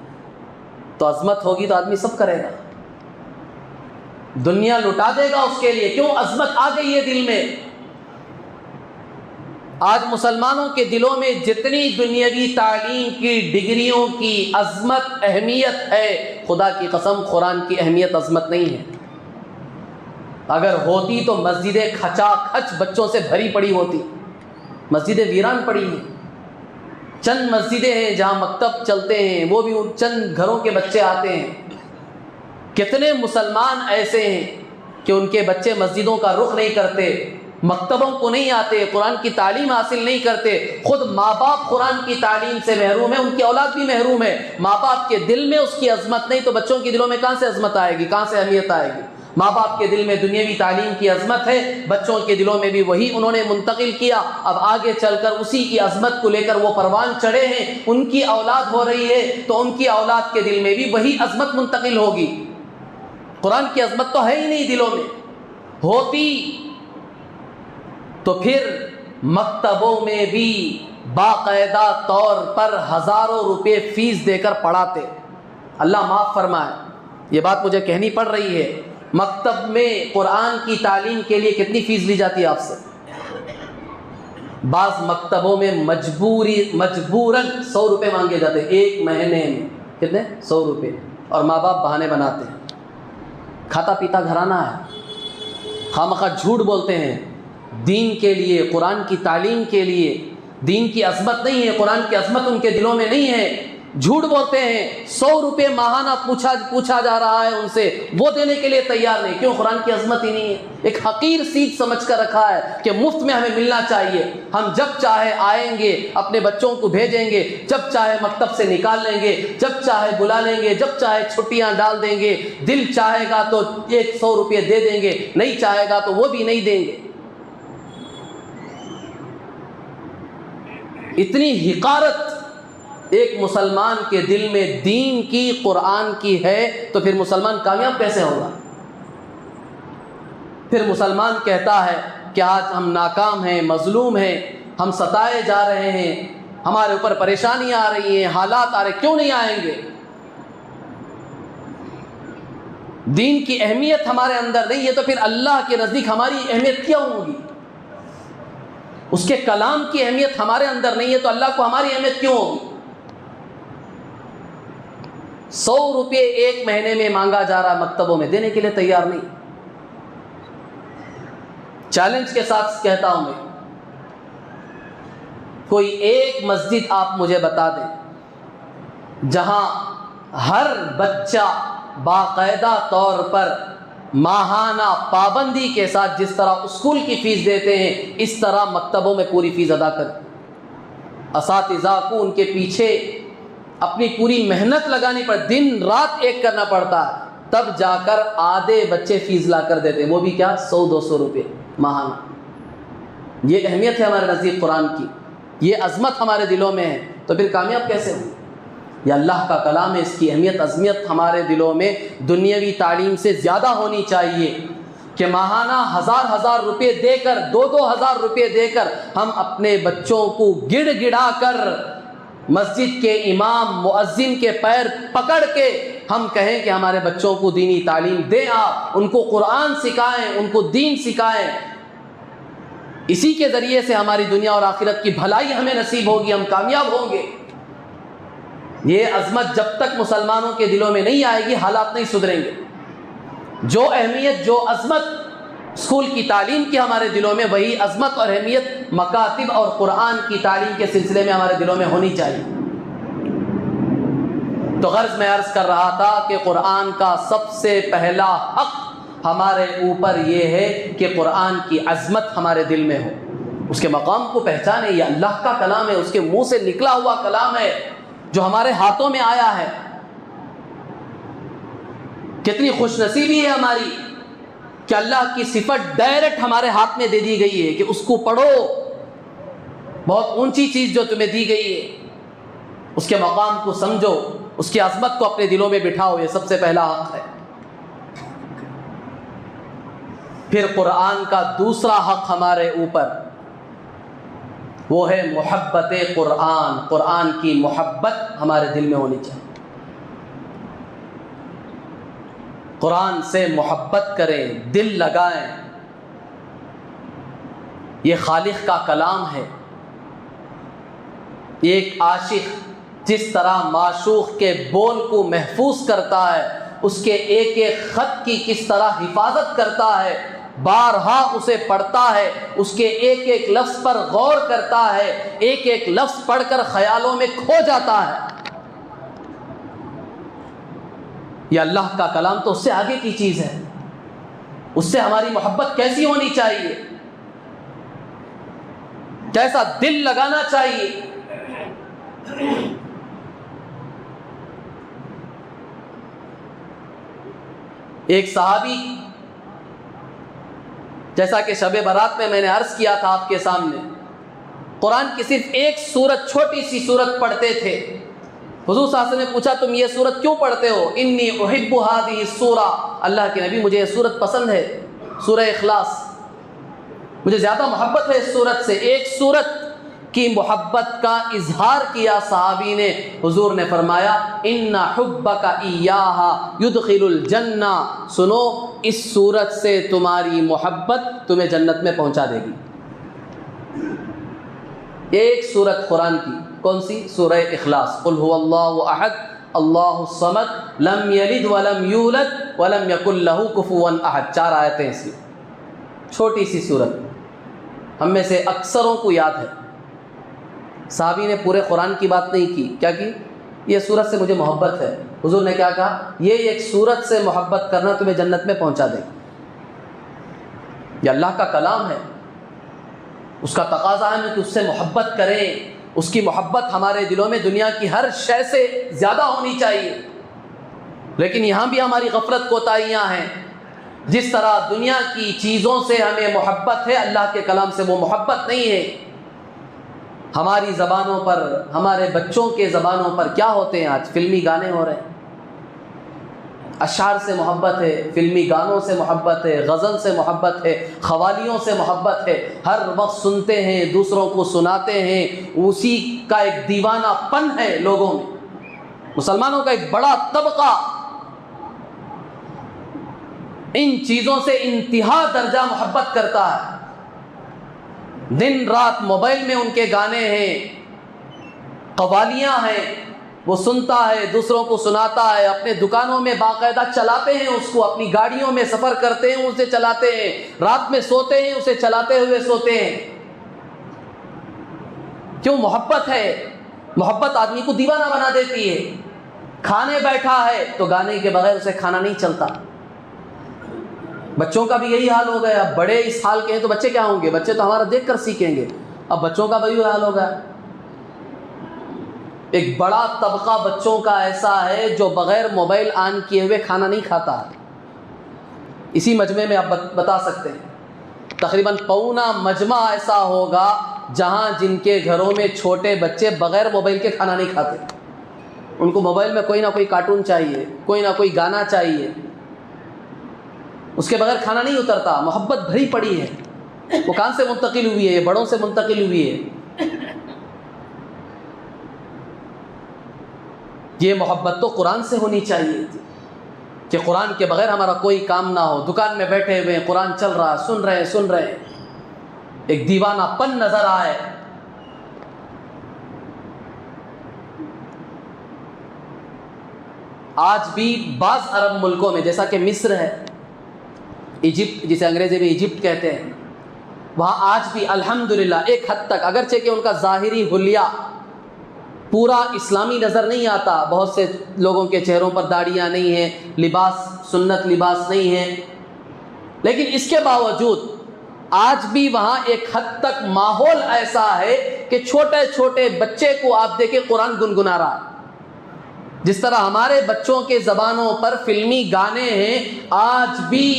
S1: تو عظمت ہوگی تو آدمی سب کرے گا، دنیا لٹا دے گا اس کے لیے۔ کیوں؟ عظمت آ گئی ہے دل میں۔ آج مسلمانوں کے دلوں میں جتنی دنیاوی تعلیم کی ڈگریوں کی عظمت اہمیت ہے، خدا کی قسم قرآن کی اہمیت عظمت نہیں ہے۔ اگر ہوتی تو مسجدیں کھچا کھچ بچوں سے بھری پڑی ہوتی، مسجدیں ویران پڑی ہیں۔ چند مسجدیں ہیں جہاں مکتب چلتے ہیں، وہ بھی چند گھروں کے بچے آتے ہیں۔ کتنے مسلمان ایسے ہیں کہ ان کے بچے مسجدوں کا رخ نہیں کرتے، مکتبوں کو نہیں آتے، قرآن کی تعلیم حاصل نہیں کرتے، خود ماں باپ قرآن کی تعلیم سے محروم ہے، ان کی اولاد بھی محروم ہے۔ ماں باپ کے دل میں اس کی عظمت نہیں تو بچوں کے دلوں میں کہاں سے عظمت آئے گی، کہاں سے اہمیت آئے گی؟ ماں باپ کے دل میں دنیاوی تعلیم کی عظمت ہے، بچوں کے دلوں میں بھی وہی انہوں نے منتقل کیا۔ اب آگے چل کر اسی کی عظمت کو لے کر وہ پروان چڑھے ہیں، ان کی اولاد ہو رہی ہے تو ان کی اولاد کے دل میں بھی وہی عظمت منتقل ہوگی۔ قرآن کی عظمت تو ہے ہی نہیں دلوں میں، ہوتی تو پھر مکتبوں میں بھی باقاعدہ طور پر ہزاروں روپے فیس دے کر پڑھاتے۔ اللہ معاف فرمائے، یہ بات مجھے کہنی پڑ رہی ہے۔ مکتب میں قرآن کی تعلیم کے لیے کتنی فیس لی جاتی ہے آپ سے؟ بعض مکتبوں میں مجبوراً 100 روپے مانگے جاتے ہیں ایک مہینے میں۔ کتنے؟ 100 روپے، اور ماں باپ بہانے بناتے ہیں۔ کھاتا پیتا گھرانہ ہے، خامخواہ جھوٹ بولتے ہیں دین کے لیے، قرآن کی تعلیم کے لیے۔ دین کی عظمت نہیں ہے، قرآن کی عظمت ان کے دلوں میں نہیں ہے، جھوٹ بولتے ہیں۔ 100 روپے ماہانہ پوچھا جا رہا ہے ان سے، وہ دینے کے لیے تیار نہیں، کیوں؟ قرآن کی عظمت ہی نہیں ہے۔ ایک حقیر چیز سمجھ کر رکھا ہے کہ مفت میں ہمیں ملنا چاہیے، ہم جب چاہے آئیں گے، اپنے بچوں کو بھیجیں گے، جب چاہے مکتب سے نکال لیں گے، جب چاہے بلا لیں گے، جب چاہے چھٹیاں ڈال دیں گے، دل چاہے گا تو 100 روپے دے دیں گے، نہیں چاہے گا تو وہ بھی نہیں دیں گے۔ اتنی حقارت ایک مسلمان کے دل میں دین کی، قرآن کی ہے تو پھر مسلمان کامیاب کیسے ہوگا؟ پھر مسلمان کہتا ہے کہ آج ہم ناکام ہیں، مظلوم ہیں، ہم ستائے جا رہے ہیں، ہمارے اوپر پریشانیاں آ رہی ہیں، حالات آ رہے، کیوں نہیں آئیں گے؟ دین کی اہمیت ہمارے اندر نہیں ہے تو پھر اللہ کے نزدیک ہماری اہمیت کیا ہوگی؟ اس کے کلام کی اہمیت ہمارے اندر نہیں ہے تو اللہ کو ہماری اہمیت کیوں ہوگی؟ 100 روپے ایک مہینے میں مانگا جا رہا مکتبوں میں، دینے کے لیے تیار نہیں۔ چیلنج کے ساتھ کہتا ہوں میں، کوئی ایک مسجد آپ مجھے بتا دیں جہاں ہر بچہ باقاعدہ طور پر ماہانہ پابندی کے ساتھ جس طرح اسکول کی فیس دیتے ہیں اس طرح مکتبوں میں پوری فیس ادا کریں۔ اساتذہ کو ان کے پیچھے اپنی پوری محنت لگانی پڑتی، دن رات ایک کرنا پڑتا ہے، تب جا کر آدھے بچے فیس لا کر دیتے ہیں، وہ بھی کیا 100-200 روپے ماہانہ۔ یہ اہمیت ہے ہمارے نزدیک قرآن کی، یہ عظمت ہمارے دلوں میں ہے تو پھر کامیاب کیسے ہوں؟ یہ اللہ کا کلام ہے، اس کی اہمیت عظمت ہمارے دلوں میں دنیاوی تعلیم سے زیادہ ہونی چاہیے کہ ماہانہ 1000 روپے دے کر، 2-2000 روپے دے کر ہم اپنے بچوں کو گڑ گڑا کر مسجد کے امام مؤذن کے پیر پکڑ کے ہم کہیں کہ ہمارے بچوں کو دینی تعلیم دیں، آپ ان کو قرآن سکھائیں، ان کو دین سکھائیں۔ اسی کے ذریعے سے ہماری دنیا اور آخرت کی بھلائی ہمیں نصیب ہوگی، ہم کامیاب ہوں گے۔ یہ عظمت جب تک مسلمانوں کے دلوں میں نہیں آئے گی، حالات نہیں سدھریں گے۔ جو اہمیت، جو عظمت اسکول کی تعلیم کی ہمارے دلوں میں، وہی عظمت اور اہمیت مکاتب اور قرآن کی تعلیم کے سلسلے میں ہمارے دلوں میں ہونی چاہیے۔ تو غرض میں عرض کر رہا تھا کہ قرآن کا سب سے پہلا حق ہمارے اوپر یہ ہے کہ قرآن کی عظمت ہمارے دل میں ہو، اس کے مقام کو پہچانے۔ یہ اللہ کا کلام ہے، اس کے منہ سے نکلا ہوا کلام ہے جو ہمارے ہاتھوں میں آیا ہے۔ کتنی خوش نصیبی ہے ہماری کہ اللہ کی صفت ڈائریکٹ ہمارے ہاتھ میں دے دی گئی ہے کہ اس کو پڑھو، بہت اونچی چیز جو تمہیں دی گئی ہے، اس کے مقام کو سمجھو، اس کی عظمت کو اپنے دلوں میں بٹھاؤ، یہ سب سے پہلا حق ہے۔ پھر قرآن کا دوسرا حق ہمارے اوپر وہ ہے محبت قرآن، قرآن کی محبت ہمارے دل میں ہونی چاہیے۔ قرآن سے محبت کریں، دل لگائیں، یہ خالق کا کلام ہے۔ ایک عاشق جس طرح معشوق کے بول کو محفوظ کرتا ہے، اس کے ایک ایک خط کی کس طرح حفاظت کرتا ہے، بارہا اسے پڑھتا ہے، اس کے ایک ایک لفظ پر غور کرتا ہے، ایک ایک لفظ پڑھ کر خیالوں میں کھو جاتا ہے، یہ اللہ کا کلام تو اس سے آگے کی چیز ہے۔ اس سے ہماری محبت کیسی ہونی چاہیے، کیسا دل لگانا چاہیے۔ ایک صحابی، جیسا کہ شب برات میں نے عرض کیا تھا آپ کے سامنے، قرآن کی صرف ایک سورت، چھوٹی سی سورت پڑھتے تھے۔ حضور صلی اللہ علیہ وسلم نے پوچھا تم یہ سورت کیوں پڑھتے ہو؟ انی احب هذه السورہ، اللہ کے نبی مجھے یہ سورت پسند ہے، سورہ اخلاص، مجھے زیادہ محبت ہے اس سورت سے۔ ایک سورت کی محبت کا اظہار کیا صحابی نے، حضور نے فرمایا ان حبک ایہا یدخل الجنہ، سنو اس سورت سے تمہاری محبت تمہیں جنت میں پہنچا دے گی۔ ایک سورت قرآن کی، کون سی؟ سورہ اخلاص، قل هو اللہ احد اللہ الصمد لم یلد ولم یولد ولم یکن لہ کفوا احد، 4 آیتیں اس میں، چھوٹی سی صورت، ہم میں سے اکثروں کو یاد ہے۔ صحابی نے پورے قرآن کی بات نہیں کی، کیا کی؟ یہ سورت سے مجھے محبت ہے۔ حضور نے کیا کہا؟ یہ ایک سورت سے محبت کرنا تمہیں جنت میں پہنچا دے۔ یہ اللہ کا کلام ہے، اس کا تقاضا ہے کہ اس سے محبت کریں، اس کی محبت ہمارے دلوں میں دنیا کی ہر شے سے زیادہ ہونی چاہیے۔ لیکن یہاں بھی ہماری غفلت کوتاہیاں ہیں۔ جس طرح دنیا کی چیزوں سے ہمیں محبت ہے، اللہ کے کلام سے وہ محبت نہیں ہے۔ ہماری زبانوں پر، ہمارے بچوں کے زبانوں پر کیا ہوتے ہیں آج؟ فلمی گانے ہو رہے ہیں۔ اشعار سے محبت ہے، فلمی گانوں سے محبت ہے، غزل سے محبت ہے، قوالیوں سے محبت ہے، ہر وقت سنتے ہیں، دوسروں کو سناتے ہیں، اسی کا ایک دیوانہ پن ہے لوگوں میں۔ مسلمانوں کا ایک بڑا طبقہ ان چیزوں سے انتہا درجہ محبت کرتا ہے۔ دن رات موبائل میں ان کے گانے ہیں، قوالیاں ہیں، وہ سنتا ہے، دوسروں کو سناتا ہے، اپنے دکانوں میں باقاعدہ چلاتے ہیں اس کو، اپنی گاڑیوں میں سفر کرتے ہیں اسے چلاتے ہیں، رات میں سوتے ہیں اسے چلاتے ہوئے سوتے ہیں۔ کیوں؟ محبت ہے۔ محبت آدمی کو دیوانہ بنا دیتی ہے۔ کھانے بیٹھا ہے تو گانے کے بغیر اسے کھانا نہیں چلتا۔ بچوں کا بھی یہی حال ہو گیا۔ بڑے اس حال کے ہیں تو بچے کیا ہوں گے؟ بچے تو ہمارا دیکھ کر سیکھیں گے۔ اب بچوں کا وہی حال ہو گیا۔ ایک بڑا طبقہ بچوں کا ایسا ہے جو بغیر موبائل آن کیے ہوئے کھانا نہیں کھاتا۔ اسی مجمع میں آپ بتا سکتے ہیں تقریباً پونا مجمع ایسا ہوگا جہاں جن کے گھروں میں چھوٹے بچے بغیر موبائل کے کھانا نہیں کھاتے۔ ان کو موبائل میں کوئی نہ کوئی کارٹون چاہیے، کوئی نہ کوئی گانا چاہیے، اس کے بغیر کھانا نہیں اترتا۔ محبت بھری پڑی ہے، وہ کہاں سے منتقل ہوئی ہے؟ یہ بڑوں سے منتقل ہوئی ہے۔ یہ محبت تو قرآن سے ہونی چاہیے تھی کہ قرآن کے بغیر ہمارا کوئی کام نہ ہو۔ دکان میں بیٹھے ہوئے قرآن چل رہا ہے، سن رہے ہیں، ایک دیوانہ پن نظر آئے۔ آج بھی بعض عرب ملکوں میں جیسا کہ مصر ہے، ایجپٹ جسے انگریزی میں ایجپٹ کہتے ہیں، وہاں آج بھی الحمدللہ ایک حد تک، اگرچہ کہ ان کا ظاہری حلیہ پورا اسلامی نظر نہیں آتا، بہت سے لوگوں کے چہروں پر داڑیاں نہیں ہیں، لباس سنت لباس نہیں ہے، لیکن اس کے باوجود آج بھی وہاں ایک حد تک ماحول ایسا ہے کہ چھوٹے چھوٹے بچے کو آپ دیکھیں قرآن گنگنا رہا ہے۔ جس طرح ہمارے بچوں کے زبانوں پر فلمی گانے ہیں، آج بھی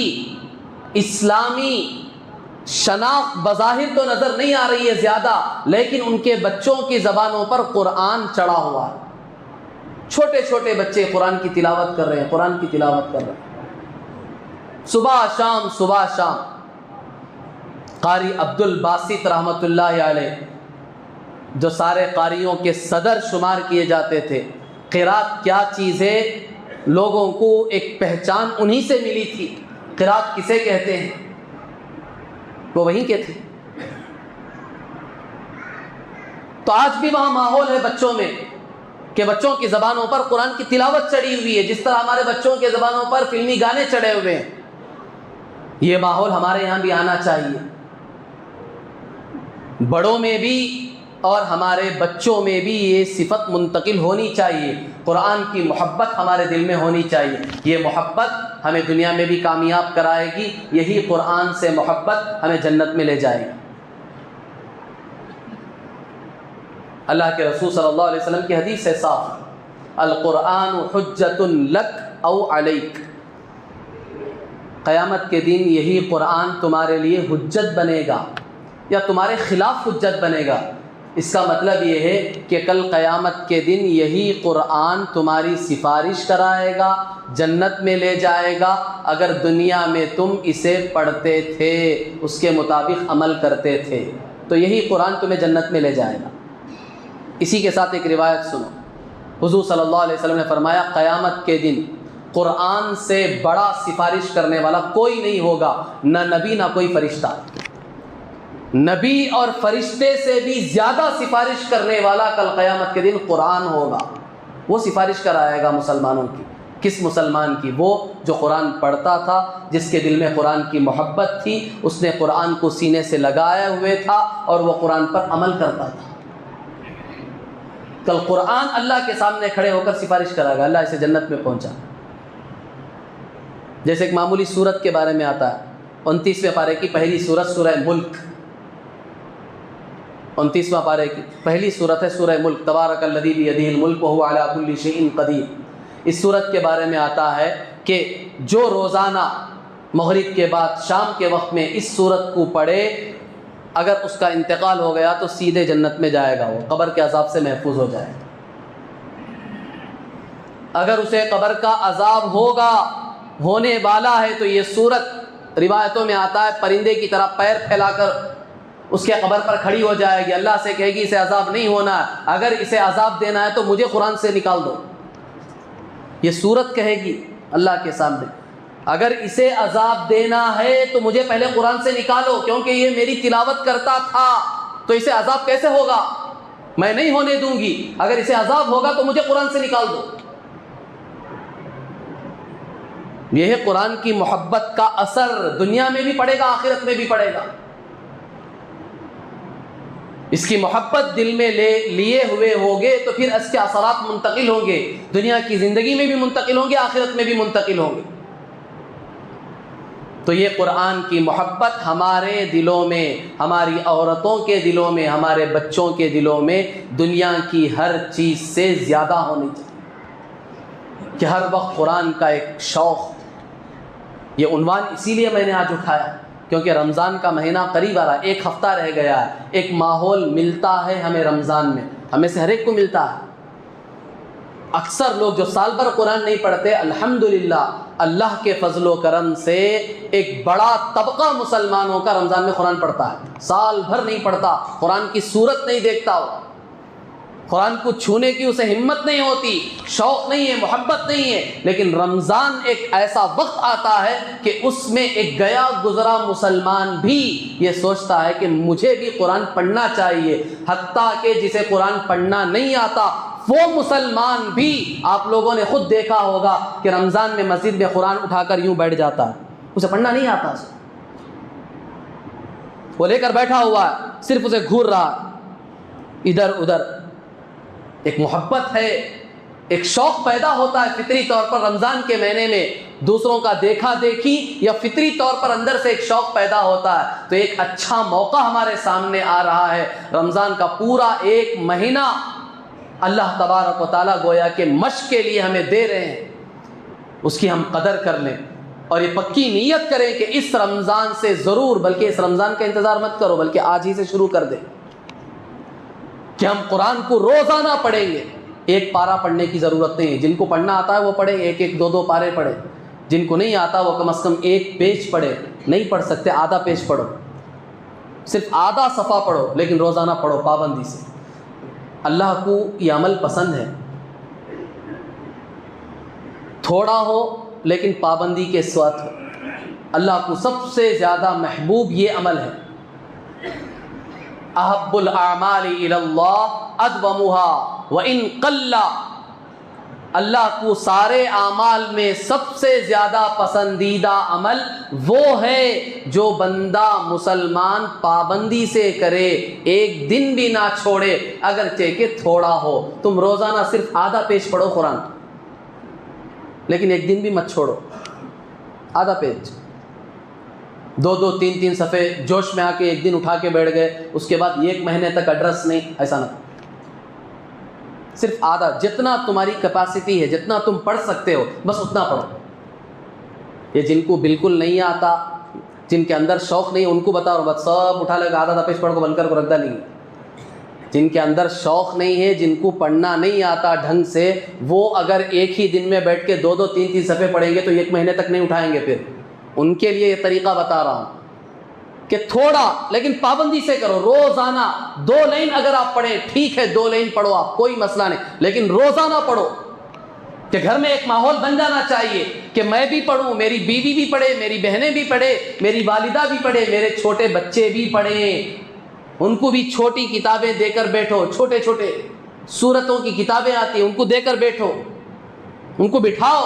S1: اسلامی شناخت بظاہر تو نظر نہیں آ رہی ہے زیادہ، لیکن ان کے بچوں کی زبانوں پر قرآن چڑھا ہوا ہے۔ چھوٹے چھوٹے بچے قرآن کی تلاوت کر رہے ہیں، قرآن کی تلاوت کر رہے ہیں، صبح شام۔ قاری عبد الباسط رحمۃ اللہ علیہ جو سارے قاریوں کے صدر شمار کیے جاتے تھے، قرات کیا چیز ہے لوگوں کو ایک پہچان انہی سے ملی تھی۔ قرات کسے کہتے ہیں؟ وہ وہیں کے تھے۔ تو آج بھی وہاں ماحول ہے بچوں میں کہ بچوں کی زبانوں پر قرآن کی تلاوت چڑھی ہوئی ہے، جس طرح ہمارے بچوں کے زبانوں پر فلمی گانے چڑھے ہوئے ہیں۔ یہ ماحول ہمارے یہاں بھی آنا چاہیے، بڑوں میں بھی اور ہمارے بچوں میں بھی یہ صفت منتقل ہونی چاہیے۔ قرآن کی محبت ہمارے دل میں ہونی چاہیے۔ یہ محبت ہمیں دنیا میں بھی کامیاب کرائے گی، یہی قرآن سے محبت ہمیں جنت میں لے جائے گی۔ اللہ کے رسول صلی اللہ علیہ وسلم کی حدیث ہے صاف، القرآن حجت لک او علیک، قیامت کے دن یہی قرآن تمہارے لیے حجت بنے گا یا تمہارے خلاف حجت بنے گا۔ اس کا مطلب یہ ہے کہ کل قیامت کے دن یہی قرآن تمہاری سفارش کرائے گا، جنت میں لے جائے گا، اگر دنیا میں تم اسے پڑھتے تھے، اس کے مطابق عمل کرتے تھے، تو یہی قرآن تمہیں جنت میں لے جائے گا۔ اسی کے ساتھ ایک روایت سنو، حضور صلی اللہ علیہ وسلم نے فرمایا قیامت کے دن قرآن سے بڑا سفارش کرنے والا کوئی نہیں ہوگا، نہ نبی نہ کوئی فرشتہ۔ نبی اور فرشتے سے بھی زیادہ سفارش کرنے والا کل قیامت کے دن قرآن ہوگا، وہ سفارش کرائے گا مسلمانوں کی۔ کس مسلمان کی؟ وہ جو قرآن پڑھتا تھا، جس کے دل میں قرآن کی محبت تھی، اس نے قرآن کو سینے سے لگائے ہوئے تھا اور وہ قرآن پر عمل کرتا تھا۔ کل قرآن اللہ کے سامنے کھڑے ہو کر سفارش کرے گا، اللہ اسے جنت میں پہنچا۔ جیسے ایک معمولی سورت کے بارے میں آتا ہے، 29ویں پارے کی پہلی سورت سورہ ملک، 29واں پارے کی پہلی سورت ہے سورہ ملک، تبارک الذی بیدہ الملک وہو علی کل شیء قدیر۔ اس سورت کے بارے میں آتا ہے کہ جو روزانہ مغرب کے بعد شام کے وقت میں اس سورت کو پڑھے، اگر اس کا انتقال ہو گیا تو سیدھے جنت میں جائے گا، وہ قبر کے عذاب سے محفوظ ہو جائے گا۔ اگر اسے قبر کا عذاب ہونے والا ہے تو یہ سورت، روایتوں میں آتا ہے، پرندے کی طرح پیر پھیلا کر اس کے قبر پر کھڑی ہو جائے گی، اللہ سے کہے گی اسے عذاب نہیں ہونا ہے، اگر اسے عذاب دینا ہے تو مجھے قرآن سے نکال دو۔ یہ سورت کہے گی اللہ کے سامنے، اگر اسے عذاب دینا ہے تو مجھے پہلے قرآن سے نکالو، کیونکہ یہ میری تلاوت کرتا تھا تو اسے عذاب کیسے ہوگا؟ میں نہیں ہونے دوں گی، اگر اسے عذاب ہوگا تو مجھے قرآن سے نکال دو۔ یہ ہے قرآن کی محبت کا اثر، دنیا میں بھی پڑے گا، آخرت میں بھی پڑے گا۔ اس کی محبت دل میں لیے ہوئے ہوگے تو پھر اس کے اثرات منتقل ہوں گے، دنیا کی زندگی میں بھی منتقل ہوں گے، آخرت میں بھی منتقل ہوں گے۔ تو یہ قرآن کی محبت ہمارے دلوں میں، ہماری عورتوں کے دلوں میں، ہمارے بچوں کے دلوں میں دنیا کی ہر چیز سے زیادہ ہونی چاہیے، کہ ہر وقت قرآن کا ایک شوق۔ یہ عنوان اسی لیے میں نے آج اٹھایا کیونکہ رمضان کا مہینہ قریب آ رہا ہے، ایک ہفتہ رہ گیا ہے، ایک ماحول ملتا ہے ہمیں رمضان میں، ہمیں سے ہر ایک کو ملتا ہے۔ اکثر لوگ جو سال بھر قرآن نہیں پڑھتے، الحمدللہ اللہ کے فضل و کرم سے ایک بڑا طبقہ مسلمانوں کا رمضان میں قرآن پڑھتا ہے، سال بھر نہیں پڑھتا، قرآن کی صورت نہیں دیکھتا ہو، قرآن کو چھونے کی اسے ہمت نہیں ہوتی، شوق نہیں ہے، محبت نہیں ہے، لیکن رمضان ایک ایسا وقت آتا ہے کہ اس میں ایک گیا گزرا مسلمان بھی یہ سوچتا ہے کہ مجھے بھی قرآن پڑھنا چاہیے، حتیٰ کہ جسے قرآن پڑھنا نہیں آتا وہ مسلمان بھی، آپ لوگوں نے خود دیکھا ہوگا کہ رمضان میں مسجد میں قرآن اٹھا کر یوں بیٹھ جاتا ہے، اسے پڑھنا نہیں آتا، وہ لے کر بیٹھا ہوا ہے، صرف اسے گھور رہا ادھر ادھر۔ ایک محبت ہے، ایک شوق پیدا ہوتا ہے فطری طور پر رمضان کے مہینے میں، دوسروں کا دیکھا دیکھی یا فطری طور پر اندر سے ایک شوق پیدا ہوتا ہے۔ تو ایک اچھا موقع ہمارے سامنے آ رہا ہے، رمضان کا پورا ایک مہینہ اللہ تبارک و تعالیٰ گویا کہ مشق کے لیے ہمیں دے رہے ہیں، اس کی ہم قدر کر لیں اور یہ پکی نیت کریں کہ اس رمضان سے ضرور، بلکہ اس رمضان کا انتظار مت کرو بلکہ آج ہی سے شروع کر دیں کہ ہم قرآن کو روزانہ پڑھیں گے۔ ایک پارہ پڑھنے کی ضرورت نہیں ہے، جن کو پڑھنا آتا ہے وہ پڑھے، ایک ایک دو دو پارے پڑھے، جن کو نہیں آتا وہ کم از کم ایک پیج پڑھے، نہیں پڑھ سکتے آدھا پیج پڑھو، صرف آدھا صفحہ پڑھو، لیکن روزانہ پڑھو پابندی سے۔ اللہ کو یہ عمل پسند ہے، تھوڑا ہو لیکن پابندی کے ساتھ ہو۔ اللہ کو سب سے زیادہ محبوب یہ عمل ہے، احب الاعمال الی اللہ ادومها وان قل، اللہ کو سارے اعمال میں سب سے زیادہ پسندیدہ عمل وہ ہے جو بندہ مسلمان پابندی سے کرے، ایک دن بھی نہ چھوڑے اگرچہ کہ تھوڑا ہو۔ تم روزانہ صرف آدھا پیج پڑھو قرآن، لیکن ایک دن بھی مت چھوڑو، آدھا پیج، دو دو تین تین صفحے جوش میں آ کے ایک دن اٹھا کے بیٹھ گئے، اس کے بعد ایک مہینے تک ایڈریس نہیں، ایسا نہ، صرف آدھا، جتنا تمہاری کیپیسٹی ہے، جتنا تم پڑھ سکتے ہو بس اتنا پڑھو۔ یہ جن کو بالکل نہیں آتا، جن کے اندر شوق نہیں، ان کو بتاؤ بس سب اٹھا لے گا، آدھا پیج پڑھ کو بند کر کو رکھ دا نہیں۔ جن کے اندر شوق نہیں ہے، جن کو پڑھنا نہیں آتا ڈھنگ سے، وہ اگر ایک ہی دن میں بیٹھ کے دو دو تین تین صفحے پڑھیں گے تو ایک مہینے تک نہیں اٹھائیں گے۔ پھر ان کے لیے یہ طریقہ بتا رہا ہوں کہ تھوڑا لیکن پابندی سے کرو، روزانہ 2 لائن اگر آپ پڑھیں ٹھیک ہے، 2 لائن پڑھو آپ، کوئی مسئلہ نہیں، لیکن روزانہ پڑھو، کہ گھر میں ایک ماحول بن جانا چاہیے کہ میں بھی پڑھوں، میری بیوی بھی پڑھے، میری بہنیں بھی پڑھے، میری والدہ بھی پڑھے، میرے چھوٹے بچے بھی پڑھیں، ان کو بھی چھوٹی کتابیں دے کر بیٹھو، چھوٹے چھوٹے سورتوں کی کتابیں آتی ہیں ان کو دے کر بیٹھو، ان کو بٹھاؤ،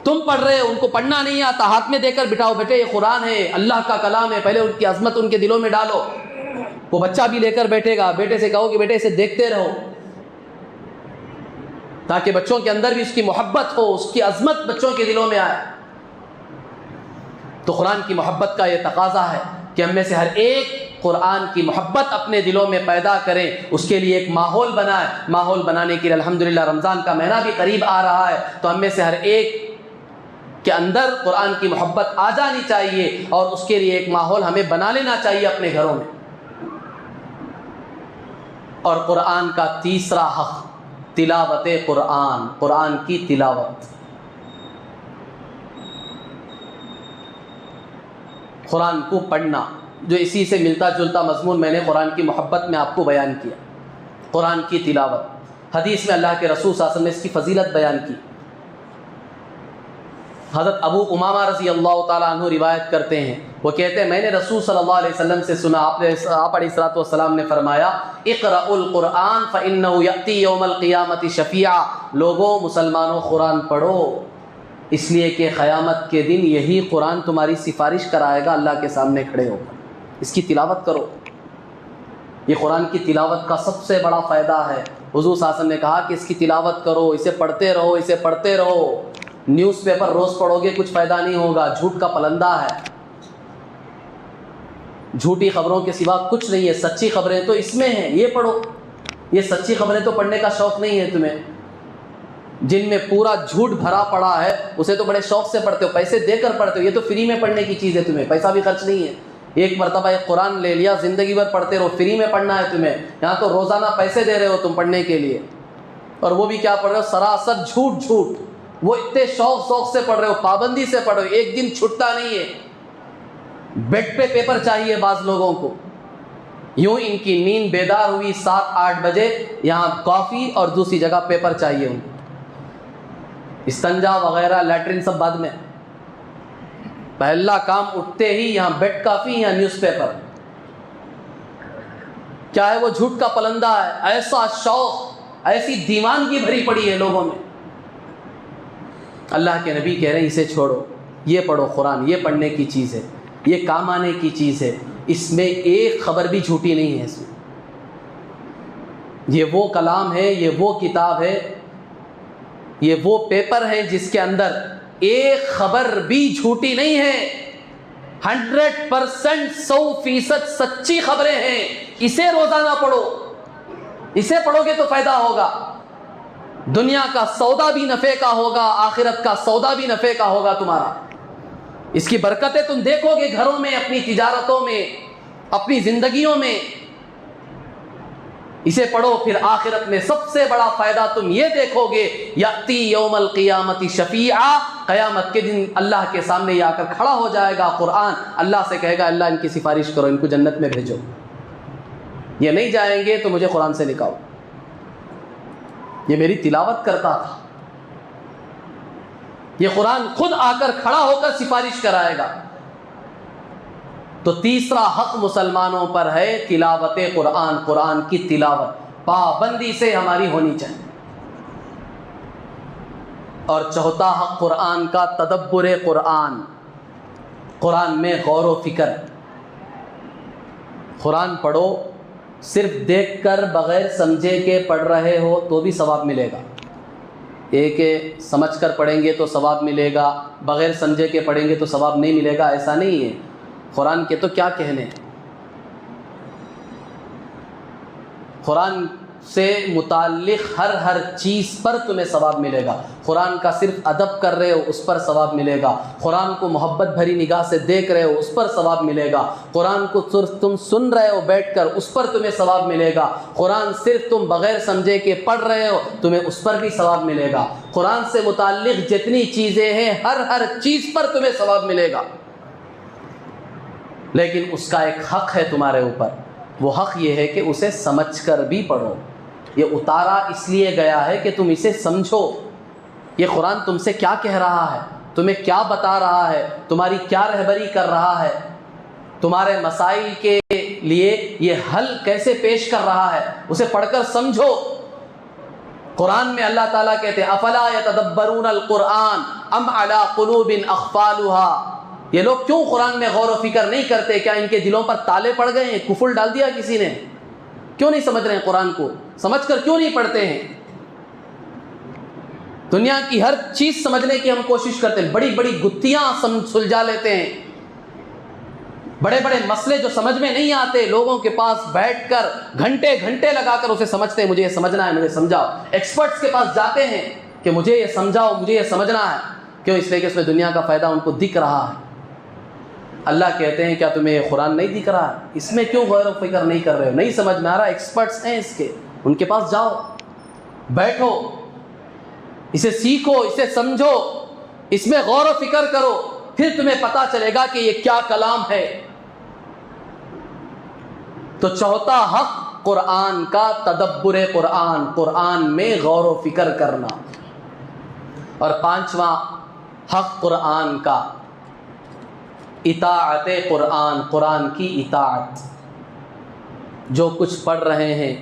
S1: تم پڑھ رہے ہو، ان کو پڑھنا نہیں آتا، ہاتھ میں دے کر بٹھاؤ، بیٹے یہ قرآن ہے، اللہ کا کلام ہے، پہلے ان کی عظمت ان کے دلوں میں ڈالو۔ وہ بچہ بھی لے کر بیٹھے گا، بیٹے سے کہو کہ بیٹے اسے دیکھتے رہو، تاکہ بچوں کے اندر بھی اس کی محبت ہو، اس کی عظمت بچوں کے دلوں میں آئے۔ تو قرآن کی محبت کا یہ تقاضا ہے کہ ہم میں سے ہر ایک قرآن کی محبت اپنے دلوں میں پیدا کریں، اس کے لیے ایک ماحول بنائے۔ ماحول بنانے کے لیے الحمدللہ رمضان کا مہینہ بھی قریب آ رہا ہے، تو ہم میں سے ہر ایک کے اندر قرآن کی محبت آ جانی چاہیے، اور اس کے لیے ایک ماحول ہمیں بنا لینا چاہیے اپنے گھروں میں۔ اور قرآن کا تیسرا حق تلاوت قرآن، قرآن کی تلاوت۔ قرآن کو پڑھنا، جو اسی سے ملتا جلتا مضمون میں نے قرآن کی محبت میں آپ کو بیان کیا۔ قرآن کی تلاوت، حدیث میں اللہ کے رسول صلی اللہ علیہ وسلم نے اس کی فضیلت بیان کی۔ حضرت ابو امامہ رضی اللہ تعالیٰ عنہ روایت کرتے ہیں، وہ کہتے ہیں میں نے رسول صلی اللہ علیہ وسلم سے سنا، آپ علیہ الصلوۃ والسلام نے فرمایا اقرأوا القرآن فإنه یأتی یوم القیامۃ شفیعا، لوگوں مسلمانوں قرآن پڑھو، اس لیے کہ قیامت کے دن یہی قرآن تمہاری سفارش کرائے گا اللہ کے سامنے کھڑے ہو کر۔ اس کی تلاوت کرو، یہ قرآن کی تلاوت کا سب سے بڑا فائدہ ہے۔ حضور صلی اللہ علیہ وسلم نے کہا کہ اس کی تلاوت کرو، اسے پڑھتے رہو، اسے پڑھتے رہو۔ نیوز پیپر روز پڑھو گے کچھ فائدہ نہیں ہوگا، جھوٹ کا پلندہ ہے، جھوٹی خبروں کے سوا کچھ نہیں ہے، سچی خبریں تو اس میں ہیں، یہ پڑھو۔ یہ سچی خبریں تو پڑھنے کا شوق نہیں ہے تمہیں، جن میں پورا جھوٹ بھرا پڑا ہے اسے تو بڑے شوق سے پڑھتے ہو، پیسے دے کر پڑھتے ہو، یہ تو فری میں پڑھنے کی چیز ہے، تمہیں پیسہ بھی خرچ نہیں ہے۔ ایک مرتبہ ایک قرآن لے لیا، زندگی بھر پڑھتے رہو، فری میں پڑھنا ہے تمہیں۔ یہاں تو روزانہ پیسے دے رہے ہو تم پڑھنے کے لیے، اور وہ بھی کیا پڑھ رہے ہو؟ سراسر جھوٹ جھوٹ۔ وہ اتنے شوق سے پڑھ رہے ہو، پابندی سے پڑھ رہے ہو، ایک دن چھٹتا نہیں ہے۔ بیڈ پہ پیپر چاہیے بعض لوگوں کو، یوں ان کی نیند بیدار ہوئی 7-8 بجے، یہاں کافی اور دوسری جگہ پیپر چاہیے ان کو، استنجا وغیرہ لیٹرن سب بعد میں، پہلا کام اٹھتے ہی یہاں بیڈ کافی، یہاں نیوز پیپر۔ کیا ہے وہ؟ جھوٹ کا پلندہ ہے۔ ایسا شوق، ایسی دیوانگی بھری پڑی ہے لوگوں میں۔ اللہ کے نبی کہہ رہے ہیں اسے چھوڑو، یہ پڑھو قرآن، یہ پڑھنے کی چیز ہے، یہ کام آنے کی چیز ہے، اس میں ایک خبر بھی جھوٹی نہیں ہے، اس میں یہ وہ کلام ہے، یہ وہ کتاب ہے، یہ وہ پیپر ہے جس کے اندر ایک خبر بھی جھوٹی نہیں ہے، 100% 100% سچی خبریں ہیں۔ اسے روزانہ پڑھو، اسے پڑھو گے تو فائدہ ہوگا، دنیا کا سودا بھی نفع کا ہوگا، آخرت کا سودا بھی نفع کا ہوگا تمہارا۔ اس کی برکتیں تم دیکھو گے گھروں میں، اپنی تجارتوں میں، اپنی زندگیوں میں۔ اسے پڑھو، پھر آخرت میں سب سے بڑا فائدہ تم یہ دیکھو گے، یأتی یوم القیامت شفیعا، قیامت کے دن اللہ کے سامنے یہ آ کر کھڑا ہو جائے گا قرآن، اللہ سے کہے گا اللہ ان کی سفارش کرو، ان کو جنت میں بھیجو۔ یہ نہیں جائیں گے تو مجھے قرآن سے نکاؤ، یہ میری تلاوت کرتا تھا۔ یہ قرآن خود آ کر کھڑا ہو کر سفارش کرائے گا۔ تو تیسرا حق مسلمانوں پر ہے تلاوت قرآن، قرآن کی تلاوت پابندی سے ہماری ہونی چاہیے۔ اور چوتھا حق قرآن کا تدبر قرآن، قرآن میں غور و فکر۔ قرآن پڑھو، صرف دیکھ کر بغیر سمجھے کے پڑھ رہے ہو تو بھی ثواب ملے گا، ایک سمجھ کر پڑھیں گے تو ثواب ملے گا، بغیر سمجھے کے پڑھیں گے تو ثواب نہیں ملے گا، ایسا نہیں ہے۔ قرآن کے تو کیا کہنے، قرآن سے متعلق ہر چیز پر تمہیں ثواب ملے گا۔ قرآن کا صرف ادب کر رہے ہو اس پر ثواب ملے گا، قرآن کو محبت بھری نگاہ سے دیکھ رہے ہو اس پر ثواب ملے گا، قرآن کو صرف تم سن رہے ہو بیٹھ کر اس پر تمہیں ثواب ملے گا، قرآن صرف تم بغیر سمجھے کے پڑھ رہے ہو تمہیں اس پر بھی ثواب ملے گا، قرآن سے متعلق جتنی چیزیں ہیں ہر چیز پر تمہیں ثواب ملے گا۔ لیکن اس کا ایک حق ہے تمہارے اوپر، وہ حق یہ ہے کہ اسے سمجھ کر بھی پڑھو۔ یہ اتارا اس لیے گیا ہے کہ تم اسے سمجھو، یہ قرآن تم سے کیا کہہ رہا ہے، تمہیں کیا بتا رہا ہے، تمہاری کیا رہبری کر رہا ہے، تمہارے مسائل کے لیے یہ حل کیسے پیش کر رہا ہے، اسے پڑھ کر سمجھو۔ قرآن میں اللہ تعالیٰ کہتے ہیں افلا یتدبرون القرآن ام علی قلوب اقفالها، یہ لوگ کیوں قرآن میں غور و فکر نہیں کرتے؟ کیا ان کے دلوں پر تالے پڑ گئے ہیں؟ کفر ڈال دیا کسی نے؟ کیوں نہیں سمجھ رہے ہیں قرآن کو؟ سمجھ کر کیوں نہیں پڑھتے ہیں؟ دنیا کی ہر چیز سمجھنے کی ہم کوشش کرتے ہیں، بڑی بڑی گتھیاں سلجھا لیتے ہیں، بڑے بڑے مسئلے جو سمجھ میں نہیں آتے لوگوں کے پاس بیٹھ کر گھنٹے گھنٹے لگا کر اسے سمجھتے ہیں، مجھے یہ سمجھنا ہے، مجھے سمجھاؤ۔ ایکسپرٹس کے پاس جاتے ہیں کہ مجھے یہ سمجھاؤ، مجھے یہ سمجھنا ہے۔ کیوں؟ اس لیے کہ اس میں دنیا کا فائدہ ان کو دکھ رہا ہے۔ اللہ کہتے ہیں کیا تمہیں یہ قرآن نہیں دکھ رہا ہے؟ اس میں کیوں غور و فکر نہیں کر رہے ہو؟ نہیں سمجھ میں آ رہا؟ ایکسپرٹس ہیں اس کے، ان کے پاس جاؤ، بیٹھو، اسے سیکھو، اسے سمجھو، اس میں غور و فکر کرو، پھر تمہیں پتا چلے گا کہ یہ کیا کلام ہے۔ تو چوتھا حق قرآن کا تدبر قرآن، قرآن میں غور و فکر کرنا، اور پانچواں حق قرآن کا اطاعت قرآن، قرآن کی اطاعت۔ جو کچھ پڑھ رہے ہیں،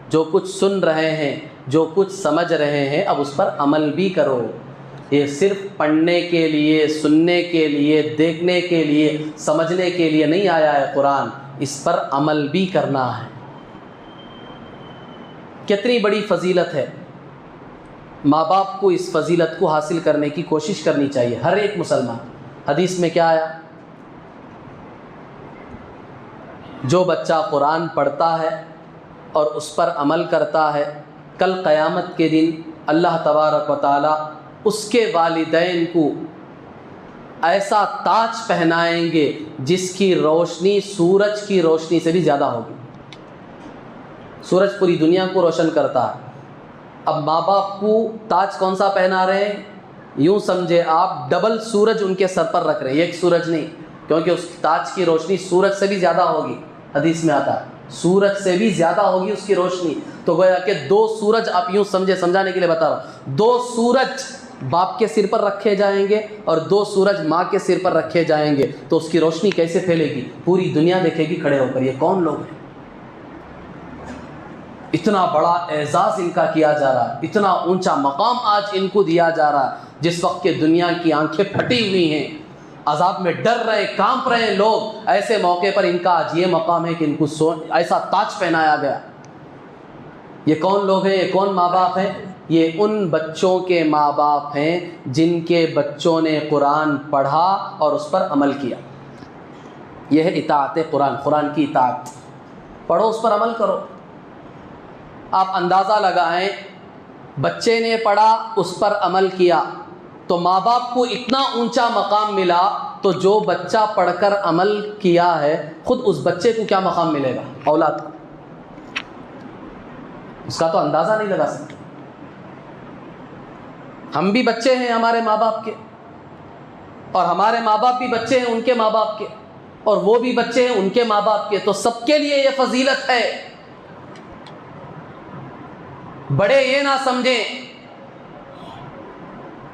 S1: جو کچھ سن رہے ہیں، جو کچھ سمجھ رہے ہیں، اب اس پر عمل بھی کرو۔ یہ صرف پڑھنے کے لیے، سننے کے لیے، دیکھنے کے لیے، سمجھنے کے لیے نہیں آیا ہے قرآن، اس پر عمل بھی کرنا ہے۔ کتنی بڑی فضیلت ہے، ماں باپ کو اس فضیلت کو حاصل کرنے کی کوشش کرنی چاہیے ہر ایک مسلمان۔ حدیث میں کیا آیا؟ جو بچہ قرآن پڑھتا ہے اور اس پر عمل کرتا ہے، کل قیامت کے دن اللہ تبارک و تعالی اس کے والدین کو ایسا تاج پہنائیں گے جس کی روشنی سورج کی روشنی سے بھی زیادہ ہوگی۔ سورج پوری دنیا کو روشن کرتا ہے، اب ماں باپ کو تاج کون سا پہنا رہے ہیں؟ یوں سمجھے آپ ڈبل سورج ان کے سر پر رکھ رہے ہیں، ایک سورج نہیں، کیونکہ اس تاج کی روشنی سورج سے بھی زیادہ ہوگی۔ حدیث میں آتا ہے سورج سے بھی زیادہ ہوگی اس کی روشنی، تو گویا کہ دو سورج، آپ یوں سمجھے، سمجھانے کے لیے بتا رہا ہوں، دو سورج باپ کے سر پر رکھے جائیں گے اور دو سورج ماں کے سر پر رکھے جائیں گے، تو اس کی روشنی کیسے پھیلے گی؟ پوری دنیا دیکھے گی کھڑے ہو کر یہ کون لوگ ہیں۔ اتنا بڑا اعزاز ان کا کیا جا رہا ہے، اتنا اونچا مقام آج ان کو دیا جا رہا ہے، جس وقت کہ دنیا کی آنکھیں پھٹی ہوئی ہیں، عذاب میں ڈر رہے، کانپ رہے ہیں لوگ، ایسے موقع پر ان کا آج یہ مقام ہے کہ ان کو ایسا تاج پہنایا گیا۔ یہ کون لوگ ہیں؟ یہ کون ماں باپ ہیں؟ یہ ان بچوں کے ماں باپ ہیں جن کے بچوں نے قرآن پڑھا اور اس پر عمل کیا۔ یہ ہے اطاعت قرآن، قرآن کی اطاعت۔ پڑھو، اس پر عمل کرو۔ آپ اندازہ لگائیں، بچے نے پڑھا، اس پر عمل کیا، تو ماں باپ کو اتنا اونچا مقام ملا، تو جو بچہ پڑھ کر عمل کیا ہے خود اس بچے کو کیا مقام ملے گا؟ اولاد کو اس کا تو اندازہ نہیں لگا سکتے۔ ہم بھی بچے ہیں ہمارے ماں باپ کے، اور ہمارے ماں باپ بھی بچے ہیں ان کے ماں باپ کے، اور وہ بھی بچے ہیں ان کے ماں باپ کے، تو سب کے لیے یہ فضیلت ہے۔ بڑے یہ نہ سمجھیں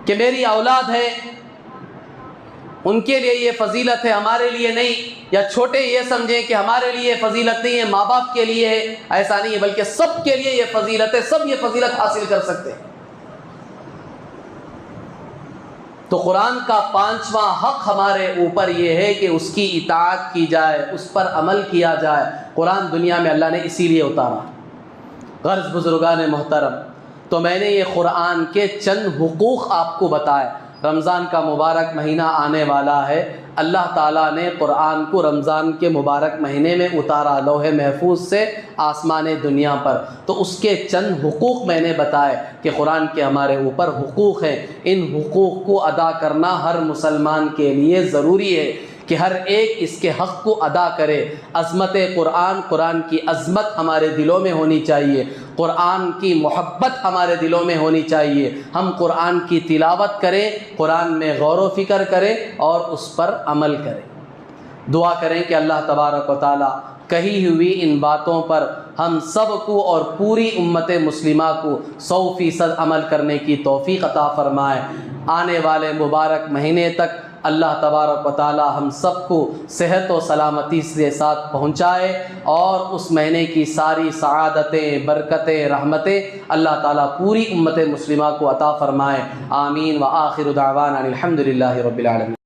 S1: کہ میری اولاد ہے ان کے لیے یہ فضیلت ہے، ہمارے لیے نہیں، یا چھوٹے یہ سمجھیں کہ ہمارے لیے یہ فضیلت نہیں ہے، ماں باپ کے لیے ہے۔ ایسا نہیں ہے، بلکہ سب کے لیے یہ فضیلت ہے، سب یہ فضیلت حاصل کر سکتے ہیں۔ تو قرآن کا پانچواں حق ہمارے اوپر یہ ہے کہ اس کی اطاعت کی جائے، اس پر عمل کیا جائے۔ قرآن دنیا میں اللہ نے اسی لیے اتارا۔ غرض بزرگان محترم، تو میں نے یہ قرآن کے چند حقوق آپ کو بتائے۔ رمضان کا مبارک مہینہ آنے والا ہے، اللہ تعالیٰ نے قرآن کو رمضان کے مبارک مہینے میں اتارا لوح محفوظ سے آسمان دنیا پر، تو اس کے چند حقوق میں نے بتائے کہ قرآن کے ہمارے اوپر حقوق ہیں۔ ان حقوق کو ادا کرنا ہر مسلمان کے لیے ضروری ہے کہ ہر ایک اس کے حق کو ادا کرے۔ عظمت قرآن، قرآن کی عظمت ہمارے دلوں میں ہونی چاہیے، قرآن کی محبت ہمارے دلوں میں ہونی چاہیے۔ ہم قرآن کی تلاوت کریں، قرآن میں غور و فکر کریں اور اس پر عمل کریں۔ دعا کریں کہ اللہ تبارک و تعالی کہی ہوئی ان باتوں پر ہم سب کو اور پوری امت مسلمہ کو 100% عمل کرنے کی توفیق عطا فرمائے۔ آنے والے مبارک مہینے تک اللہ تبارک و تعالی ہم سب کو صحت و سلامتی سے ساتھ پہنچائے اور اس مہینے کی ساری سعادتیں، برکتیں، رحمتیں اللہ تعالیٰ پوری امت مسلمہ کو عطا فرمائے۔ آمین۔ وآخر دعوانا الحمد للہ رب العالمین۔